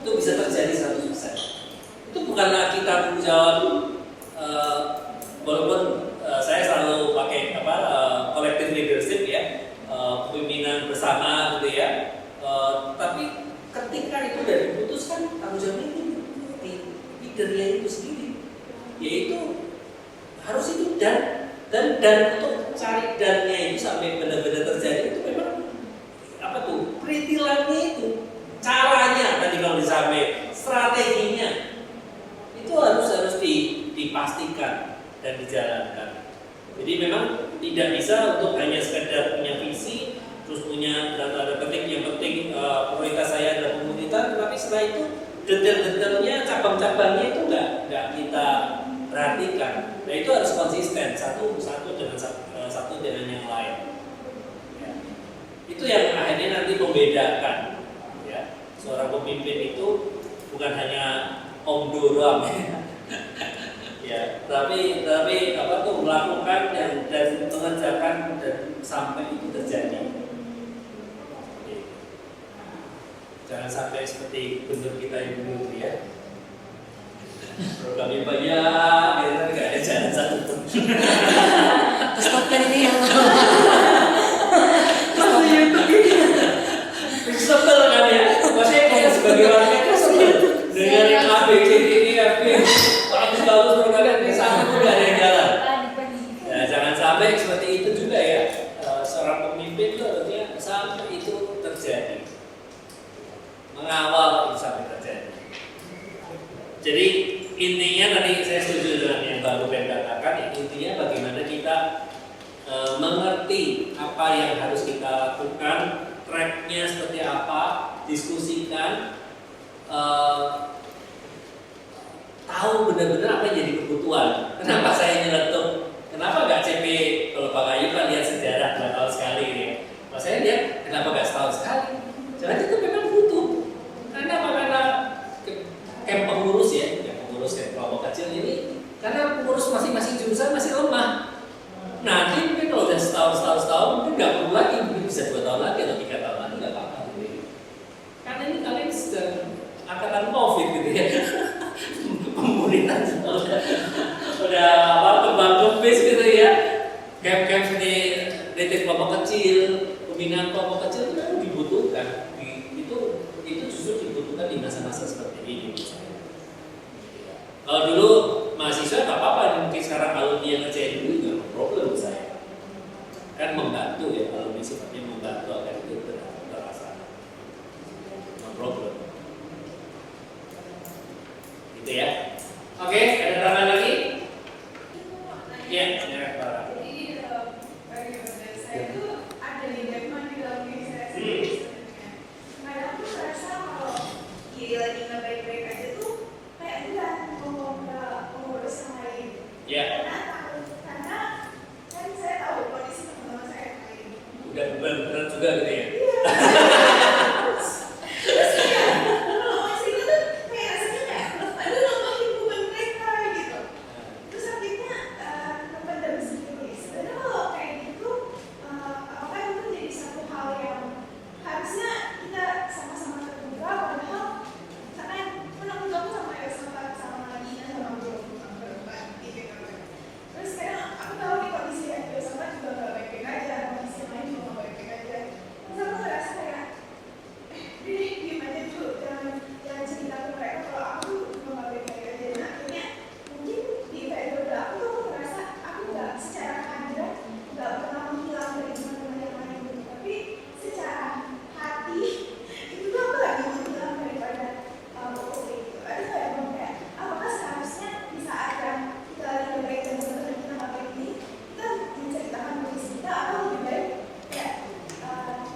Itu bisa terjadi 100%. Itu bukan lagi tanggung jawab walaupun saya selalu dan untuk cari dannya itu sampai benar-benar terjadi itu memang apa tuh peritilannya itu, caranya tadi kalau disampaikan, strateginya itu harus dipastikan dan dijalankan. Jadi memang tidak bisa untuk hanya sekedar punya visi, terus punya data penting, yang penting prioritas saya adalah komunitas, tetapi setelah itu detail-detailnya, cabang-cabangnya itu nggak kita perhatikan. Nah itu harus konsisten satu dengan yang lain. Ya. Itu yang akhirnya nanti membedakan. Ya. Seorang pemimpin itu bukan hanya om doram ya. Ya, tapi apa tuh melakukan dan mengerjakan dan sampai itu terjadi. Jangan sampai seperti bentuk kita yang dulu ya. Programnya banyak, kita nggak ada jalan satu pun. Stopkan ini yang Sebel kan ya. Maksudnya kita sebagai warga kan sebel dengan yang A, B, C, D, E, F, G. Bagus programnya sama pun nggak ada yang jalan. Ya, jangan sampai seperti itu juga ya. Seorang pemimpin itu harusnya sampai itu terjadi, mengawal itu sampai terjadi. Jadi intinya tadi saya setuju dengan yang Mbak Ruben katakan, intinya bagaimana kita mengerti apa yang harus kita lakukan, tracknya seperti apa, diskusikan, tahu benar-benar apa yang jadi kebutuhan. Kenapa saya nyeletuk? Kenapa nggak CP? Kalau Pak Ayu kan lihat sejarah 2 tahun sekali gitu ya. Kalau saya lihat kenapa nggak setahun sekali? Jangan itu memang butuh. Karena kayak pengurus ya, kelompok kecil ini, karena pengurus masing-masing jurusan masih lemah. Nanti mungkin kalau udah setahun mungkin nggak perlu lagi, mungkin bisa 2 tahun lagi atau 3 tahun lagi nggak apa-apa. Karena ini kalian sedang angkatan COVID gitu ya. Komunitas udah apa kembang kempis gitu ya, camp seperti detik kelompok kecil, pembinaan kelompok kecil itu memang dibutuhkan. Itu justru dibutuhkan di masa-masa seperti ini. Kalau dulu mahasiswa nggak apa-apa, mungkin sekarang kalau dia ngerjain dulu nggak problem saya. Kan membantu ya, kalau sifatnya membantu agar itu terasa, no problem. Gitu ya. Oke, ada tambahan lagi? Iya, ya, Pak. Jadi bagi saya itu ada engagement di dalam diri saya sendiri. Kadang tuh merasa kalau diri lagi nggak baik-baik aja tuh kayak enggak mengurus yang lain. Iya. Karena kan saya tahu kondisi teman-teman saya yang lain. Udah berat juga gitu ya. Terus ya, ngomong situ tuh kayak rasanya kayak, aduh nambahin beban mereka gitu. Terus akhirnya kependam sendiri. Sebenarnya kalau kayak gitu, apakah itu jadi satu hal yang harusnya kita sama-sama terbuka, padahal misalkan menurut aku sama Dina sama berempat gitu kan. Terus sekarang aku tahu di kondisi yang sama juga nggak baik-baik aja, kondisi yang lain juga nggak baik-baik aja. Terus aku ngerasa kayak ini gimana dulu, jangan cerita ke mereka kalau aku juga nggak baik-baik aja. Nah akhirnya mungkin di periode aku tuh ngerasa aku nggak secara kehadiran nggak pernah menghilang dari teman-teman yang lain gitu. Tapi secara hati itu tuh aku lagi menghilang daripada pokok gitu. Ada kayak kayak apakah seharusnya di saat yang kita lagi baik dan teman-teman kita nggak baik ini kita menceritakan kondisi kita, atau lebih baik kayak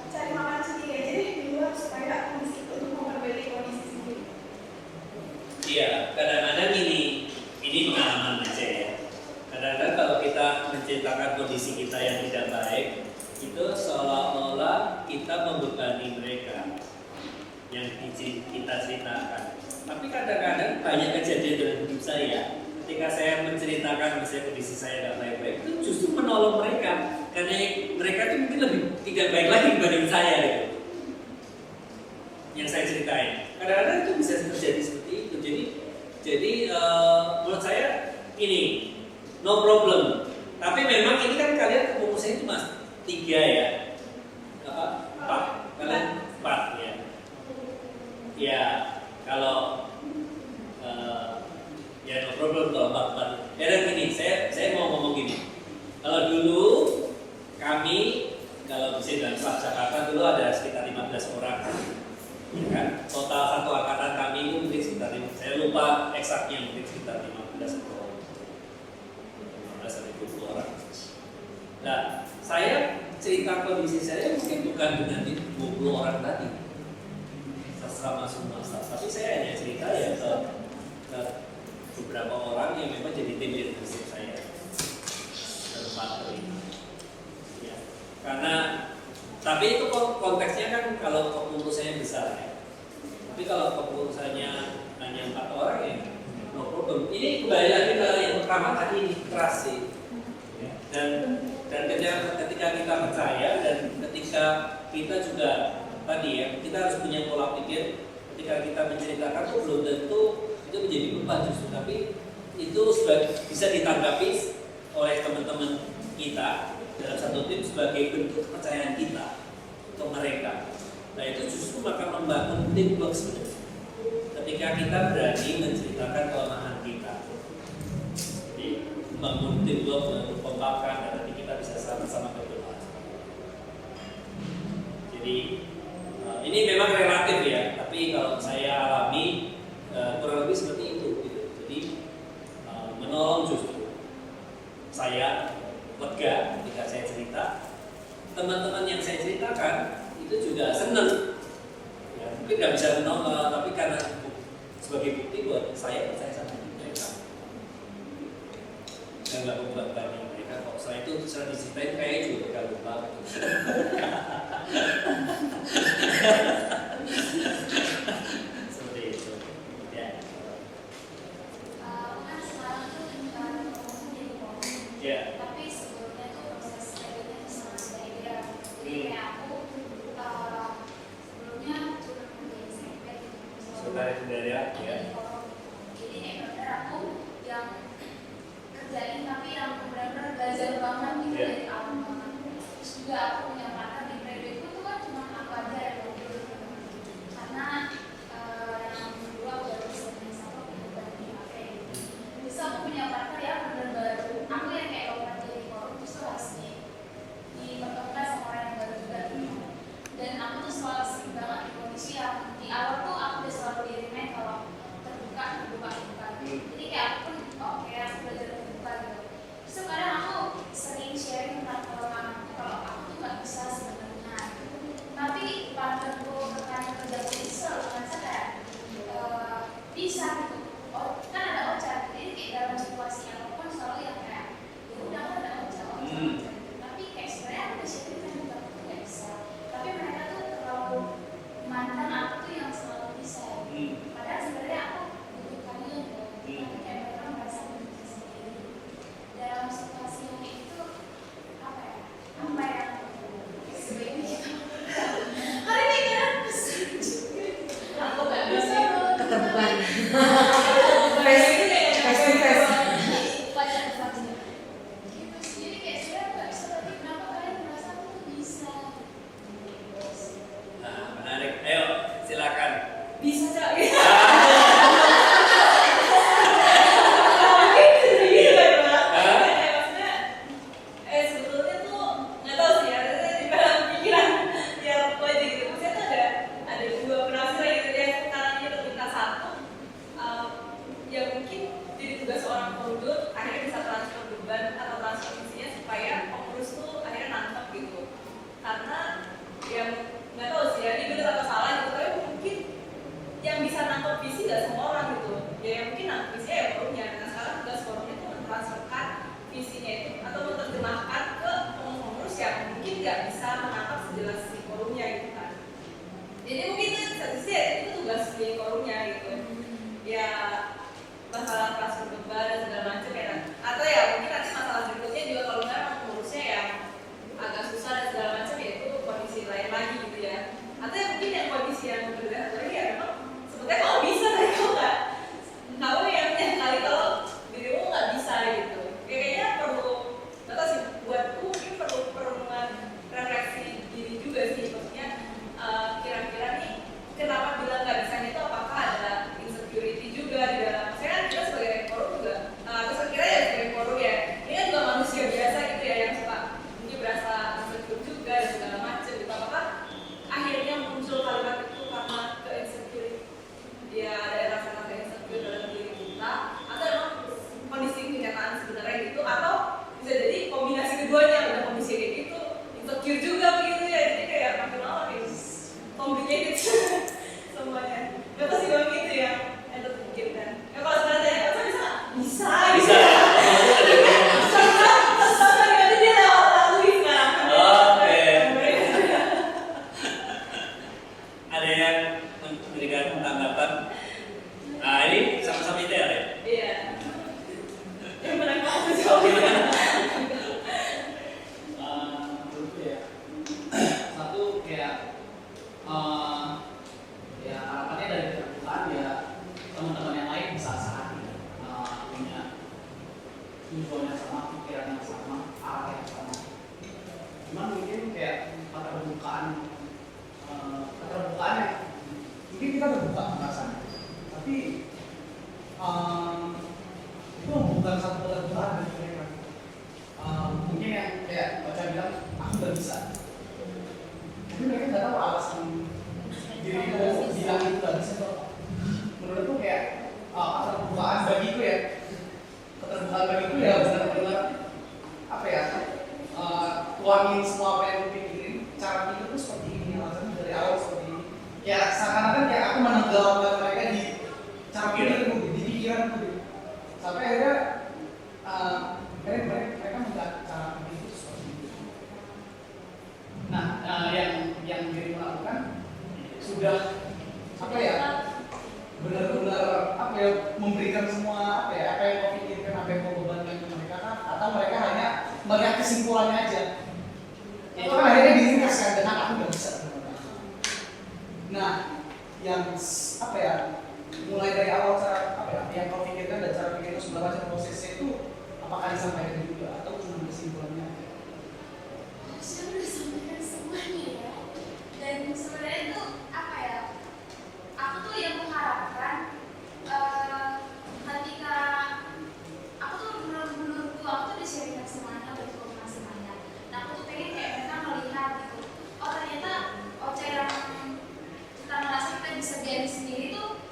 cari makan sendiri aja deh di luar supaya kondisi untuk memperbaiki kondisi sendiri. Iya, kadang-kadang ini pengalaman aja ya. Kadang-kadang kalau kita menceritakan kondisi kita yang tidak baik, itu seolah-olah kita membebani mereka yang kita ceritakan. Tapi kadang-kadang banyak kejadian dalam hidup saya, ketika saya menceritakan misalnya kondisi saya tidak baik-baik, itu justru menolong mereka, karena mereka itu mungkin lebih tidak baik lagi dibanding saya gitu. Yang saya ceritain, kadang-kadang itu bisa terjadi seperti itu. Jadi menurut saya ini no problem. Tapi memang ini kan kalian rumusnya itu mas 3 ya, apa 4, kalian 4 ya. Ya kalau ya no problem kalau 4. Ya dan gini, saya mau ngomong gini. Ya kan? Total satu angkatan kami itu mungkin sekitar saya lupa eksaknya, mungkin sekitar 15 atau 20 orang. Nah, saya cerita kondisi saya mungkin bukan dengan 20 orang tadi, sama semua staff, tapi saya hanya cerita ya ke beberapa orang yang memang jadi tim leadership saya tempat ini. Ya. Karena tapi itu konteksnya kan kalau kepengurusannya besar ya. Tapi kalau kepengurusannya hanya 4 orang ya no problem. Ini kembali lagi ke yang pertama tadi ini trust sih. Ya. Dan ketika kita percaya dan ketika kita juga tadi ya, kita harus punya pola pikir ketika kita menceritakan itu belum tentu itu menjadi beban justru, tapi itu bisa ditanggapi oleh teman-teman kita dalam satu tim sebagai bentuk kepercayaan kita ke mereka. Nah itu justru akan membangun teamwork sebenarnya. Ketika kita berani menceritakan kelemahan kita, jadi membangun teamwork, mengembangkan, dan nanti kita bisa sama-sama berdoa. Jadi ini memang relatif ya, tapi kalau saya alami kurang lebih seperti itu. Gitu. Jadi menolong justru saya lega ketika saya cerita, teman-teman yang saya ceritakan itu juga senang. Ya, mungkin nggak bisa menolong, tapi karena sebagai bukti buat saya percaya sama mereka. Dan nggak membebani mereka. Kalau saya itu sering diceritain kayaknya juga mereka lupa. Seperti itu. Ya. Kan sekarang tuh ngomong jadi ngomong. Ya. Tapi sebelumnya tuh proses belajarnya sangat beda. Jadi kayak aku sebelumnya cuma di SMP. Sebentar ya. Jadi kayak bener aku yang kerjain tapi yang benar-benar belajar banget gitu dari awal banget. Terus juga aku punya partner di periode itu tuh kan cuma aku aja yang ngobrol. Karena yang kedua aku baru bisa main sama aku di HP. Terus aku punya partner yang benar-benar baru. Aku yang kayak lompat jadi forum terus tuh harus dipertemukan sama orang yang baru juga gitu. Dan aku tuh selalu sering banget di kondisi yang di awal tuh aku udah selalu dirimain kalau terbuka. Jadi kayak aku pun oke aku belajar terbuka gitu. Terus sekarang aku sering sharing tentang kelemahan aku kalau aku tuh nggak bisa sebenarnya. Tapi partnerku rekan kerja aku itu selalu merasa kayak bisa gitu. Oh kan ada Ocha, jadi kayak dalam situasi apapun selalu yang kayak ya udah kan ada Ocha. Tapi kayak sebenarnya aku udah sharing kan juga aku nggak bisa. Tapi mereka tuh terlalu mantan aku tuh yang selalu bisa. Padahal sebenarnya aku butuh kalian ya. Tapi kayak mereka merasa bisa sendiri. Dalam situasi yang itu apa ya? Apa yang sebaiknya kita hari ini kan aku nggak bisa Keterbukaan. Face to face. pacar gitu sih. Jadi kayak sebenarnya nggak bisa tuangin semua apa yang gue pikirin, cara pikir tuh seperti ini, alasannya dari awal seperti ini. Kayak seakan-akan kayak aku menenggelamkan mereka di cara pikirku, di pikiranku gitu. Sampai akhirnya mereka melihat cara pikir itu seperti itu. Nah, yang diri melakukan sudah apa ya, benar-benar apa ya, memberikan semua apa yang kau pikirkan, apa yang kau bebankan ke mereka kan, atau mereka hanya melihat kesimpulannya aja. Itu kan akhirnya diringkaskan dengan aku nggak bisa. Nah, yang apa ya, mulai dari awal cara apa ya, yang kau pikirkan dan cara pikir itu segala macam prosesnya itu apakah disampaikan juga atau cuma kesimpulannya aja? Saya udah sampaikan semuanya ya. Dan sebenarnya itu apa ya? Aku tuh yang mengharapkan ketika aku tuh menurutku aku tuh di-sharingkan semuanya betul semuanya. Nah aku tuh pengen kayak mereka melihat gitu. Oh ternyata cara yang kita merasa kita bisa jadi sendiri tuh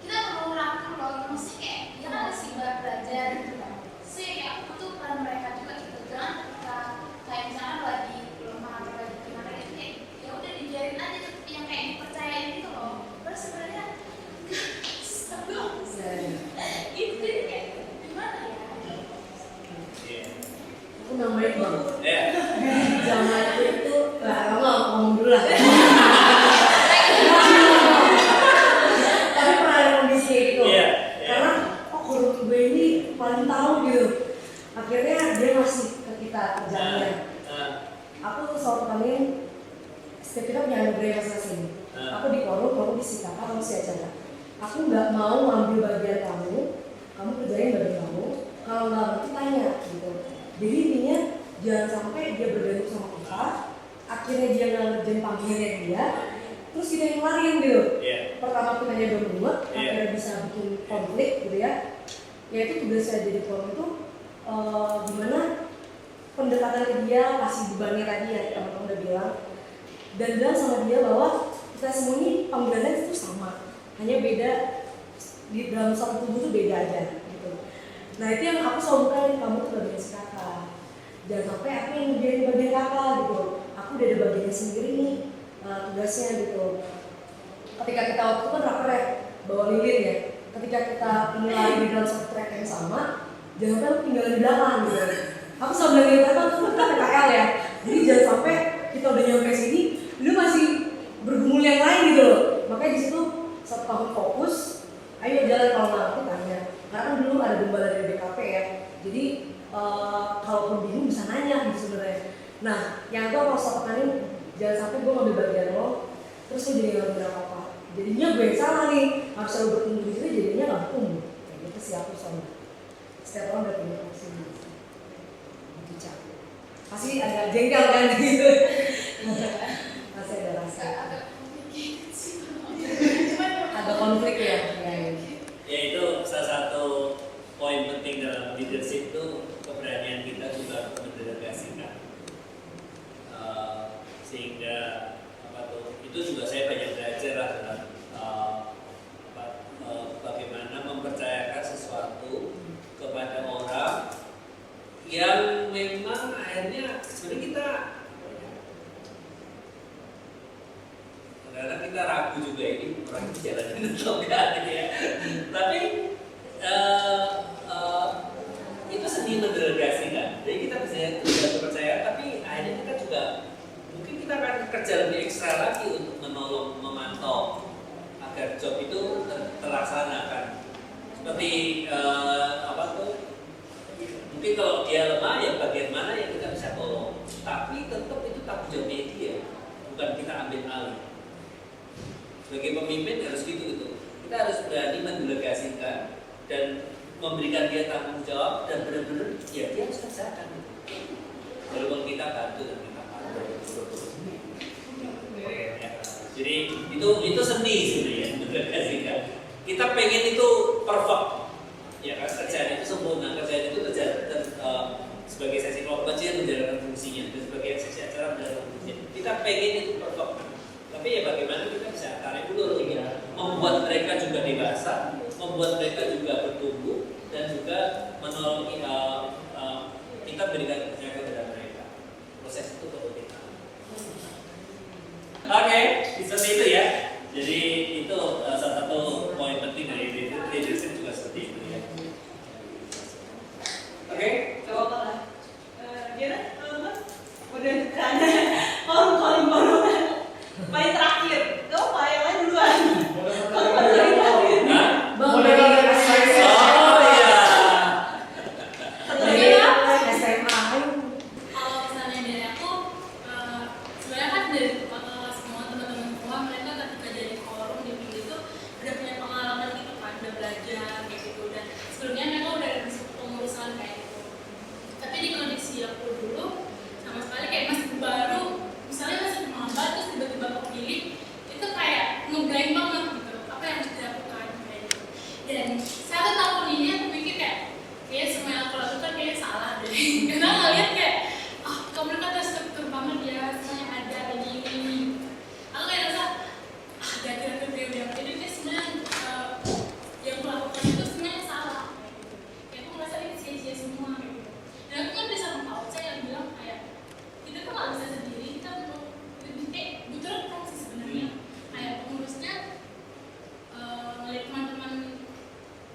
kita perlu rangkum loh. Maksudnya kayak dia kan masih belajar gitu kan. Saya kayak aku butuh peran mereka juga gitu. Jangan ketika kayak misalnya lagi belum paham atau lagi gimana gitu kayak ya udah dibiarin aja tuh yang kayak dipercayain gitu loh. Terus sebenarnya sebelum itu jadi kayak gimana ya? Aku nambahin bang. Ya. Zaman itu kamu ngomong dulu lah. Tapi pernah ada kondisi itu. Karena guru gue ini paling tahu gitu. Akhirnya dia masih ke kita kerjanya. Aku selalu tekanin setiap kita punya anugerah masing-masing. Aku di forum, kamu di sikapa, kamu si acara. Aku nggak mau ngambil bagian kamu kerjain bagian kamu. Kalau nggak ngerti tanya gitu. Jadi intinya jangan sampai dia bergantung sama kita. Akhirnya dia nggak ngerjain panggilannya dia. Terus kita yang lain gitu. Pertama kita aja udah membuat, akhirnya bisa bikin konflik gitu ya. Yaitu tugas saya jadi forum itu gimana pendekatan ke dia, kasih bebannya tadi ya teman-teman udah bilang. Dan bilang sama dia bahwa kita semua ini panggilannya itu sama, hanya beda di dalam satu tubuh itu beda aja gitu. Nah itu yang aku selalu bukain, kamu tuh bagian si kakak, jangan sampai aku yang ngerjain bagian kakak gitu. Aku udah ada bagiannya sendiri nih tugasnya gitu. Ketika kita waktu itu kan rapper ya, bawa lilin ya. Ketika kita mulai di dalam satu track yang sama, jangan sampai aku tinggal di belakang gitu. Aku selalu bilang gitu, tuh kita PKL ya. Jadi jangan sampai kita udah nyampe sini, lu masih bergumul yang lain gitu loh. Makanya di situ satu tahun fokus, ayo jalan kalau nggak aku tanya. Karena kan dulu ada gembala dari BKP ya. Jadi kalaupun bingung bisa nanya gitu sebenarnya. Nah, yang itu aku harus tekanin, jangan sampai gue ngambil bagian lo, terus gue jadi nggak berapa apa. Jadinya gue yang salah nih, harus selalu bertumbuh di sini, jadinya nggak bertumbuh. Kayak gitu sih aku sama. Setiap orang udah punya fungsi gitu. Pasti ada jengkel kan gitu. Masih ada rasa. Ada konflik ya. Ya itu salah satu poin penting dalam leadership itu keberanian kita juga mendelegasikan. Sehingga itu juga saya banyak belajar lah dalam bagaimana mempercayakan sesuatu kepada orang yang memang akhirnya sebenarnya kadang-kadang kita ragu juga ini orang itu jalannya atau enggak gitu ya. Tapi itu seni mendelegasikan. Jadi kita bisa percaya, tapi akhirnya kita juga mungkin kita akan kerja lebih ekstra lagi untuk menolong, memantau agar job itu terlaksanakan. Seperti mungkin kalau dia lemah ya bagian mana yang kita bisa tolong, tapi tetap itu tanggung jawabnya dia, bukan kita ambil alih. Sebagai pemimpin harus gitu. Kita harus berani mendelegasikan dan memberikan dia tanggung jawab dan benar-benar ya dia harus kerjakan. Walaupun kita bantu dan kita bantu. Jadi itu seni sebenarnya mendelegasikan. Kita pengen itu perfect. Ya kan, kerjaan itu sempurna, kerjaan itu sebagai sesi kelompok kecil menjalankan fungsinya, dan sebagai sesi acara menjalankan fungsinya. Kita pengen itu perfect, tapi ya bagaimana kita bisa tarik ulur ini, membuat mereka juga dewasa, membuat mereka juga bertumbuh, dan juga menolong kita berikan kepercayaan kepada mereka. Proses itu seperti itu ya. Jadi itu salah satu poin penting dari leadership juga seperti itu ya. Oke. Coba mana? Gimana? Udah tanya. Kolom baru. Paling terakhir. Kamu paling yang lain duluan. Kolom paling terakhir. Nah, Bang, dari SMA. oh iya. Dari SMA. Kalau misalnya dari aku, sebenarnya kan dari semua teman-teman semua mereka ketika jadi forum di Pindu itu udah punya pengalaman gitu kan, udah belajar kayak gitu, dan sebelumnya mereka udah ada pengurusan kayak gitu. Tapi di kondisi aku dulu sama sekali kayak masih baru, misalnya masih maba terus tiba-tiba kepilih, itu kayak ngeblank banget gitu, apa yang harus dilakukan kayak gitu. Dan satu tahun ini aku pikir kayak semua yang aku lakukan kayaknya salah deh. Karena ngeliat kayak, kamu kan ada struktur banget ya, semuanya ada ini. Aku kayak rasa, kira-kira udah jadi kayak sebenarnya yang aku lakukan itu sebenarnya salah. Kayak aku merasa ini sia-sia semua kayak gitu. Dan aku kan bisa tahu saya yang bilang kayak kita tuh nggak bisa sendiri, kita butuh lebih kayak butuh rekan sih sebenarnya. Kayak pengurusnya ngeliat teman-teman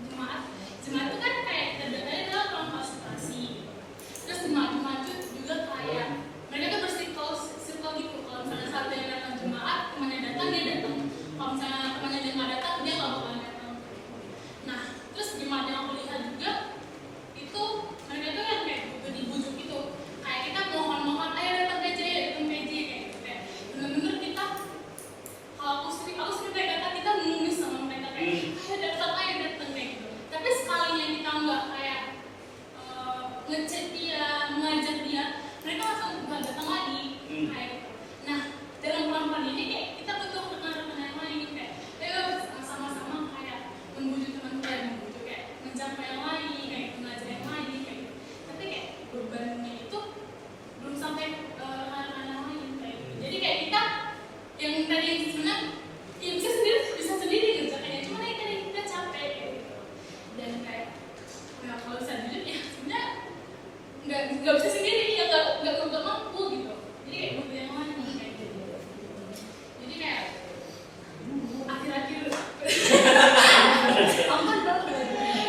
jemaat itu kan kayak terdengarnya adalah ruang konsultasi. Terus jemaat itu juga kayak mereka tuh bersirkel gitu. Kalau misalnya satu yang datang jemaat, temannya datang dia datang. Kalau misalnya temannya dia nggak datang, dia nggak bakalan datang. Nah, terus jemaat yang aku lihat juga itu mereka tuh yang kayak butuh dibujuk gitu. Kayak kita mohon-mohon, ayo datang PJ kayak gitu. Kayak bener-bener kita, kalau aku sering kata kita mengemis sama mereka kayak, ayo datang kayak gitu. Tapi sekalinya kita nggak kayak ngechat dia, mengajak dia, mereka langsung nggak datang lagi kayak gitu. Nah, dalam pelan-pelan ini kayak kita butuh rekan-rekan yang lain kayak, ayo sama-sama kayak membujuk teman kita, membujuk kayak mencapai yang lain, kayak mengajar yang lain kayak gitu. Tapi kayak bebannya itu belum sampai rekan-rekan yang lain kayak gitu. Jadi kayak kita yang tadi sebenarnya ya bisa sendiri kerjakannya, cuma yang tadi kita capek kayak gitu. Dan kayak kalau bisa jujur ya sebenarnya nggak bisa sendiri ya, nggak mampu gitu. Jadi kayak butuh yang lain kayak gitu. Jadi kayak akhir-akhir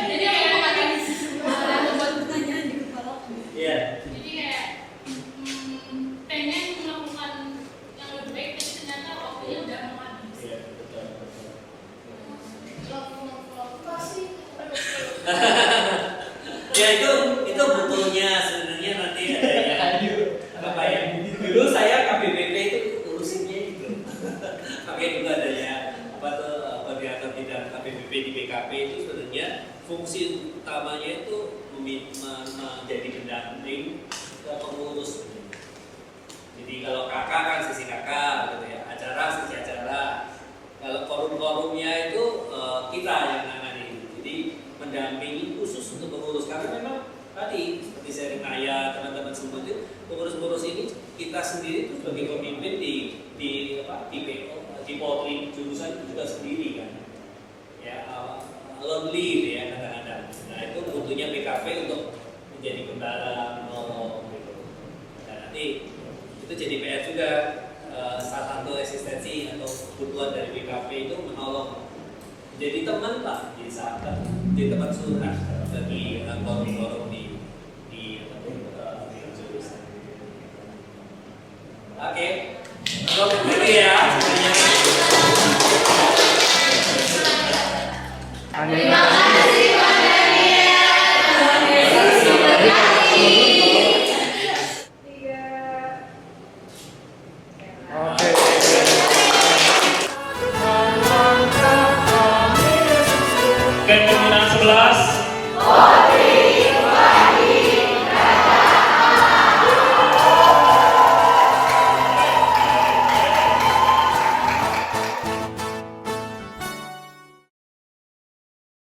jadi kayak ada buat pertanyaan di kepala aku. Iya. Jadi kayak pengen melakukan yang lebih baik, tapi ternyata waktunya udah mau habis. Iya, betul. Ya itu butuhnya sebenarnya nanti ada ya apa ya, dulu saya KPBP itu urusinnya itu pakai dulu adanya koordinator bidang KPBP di BKP itu sebenarnya fungsi utamanya itu menjadi pendamping ke pengurus. Jadi kalau kakak kan sisi kakak gitu ya, acara sisi acara. Kalau forum-forumnya itu kita yang nangani. Jadi mendampingi khusus untuk pengurus, karena memang tadi seperti sharing Naya, teman-teman semua itu pengurus-pengurus ini kita sendiri itu sebagai pemimpin di PO, di Polri jurusan itu juga sendiri kan ya, lonely ya kadang-kadang. Nah itu butuhnya BKP untuk menjadi gembala, menolong gitu. Dan nanti itu jadi PR juga, salah satu eksistensi atau kebutuhan dari BKP itu menolong, jadi teman lah, jadi sahabat, jadi teman curhat bagi forum-forum di jurusan. Oke, kalau begitu ya semuanya. Terima kasih Pak Oke, penggunaan 11.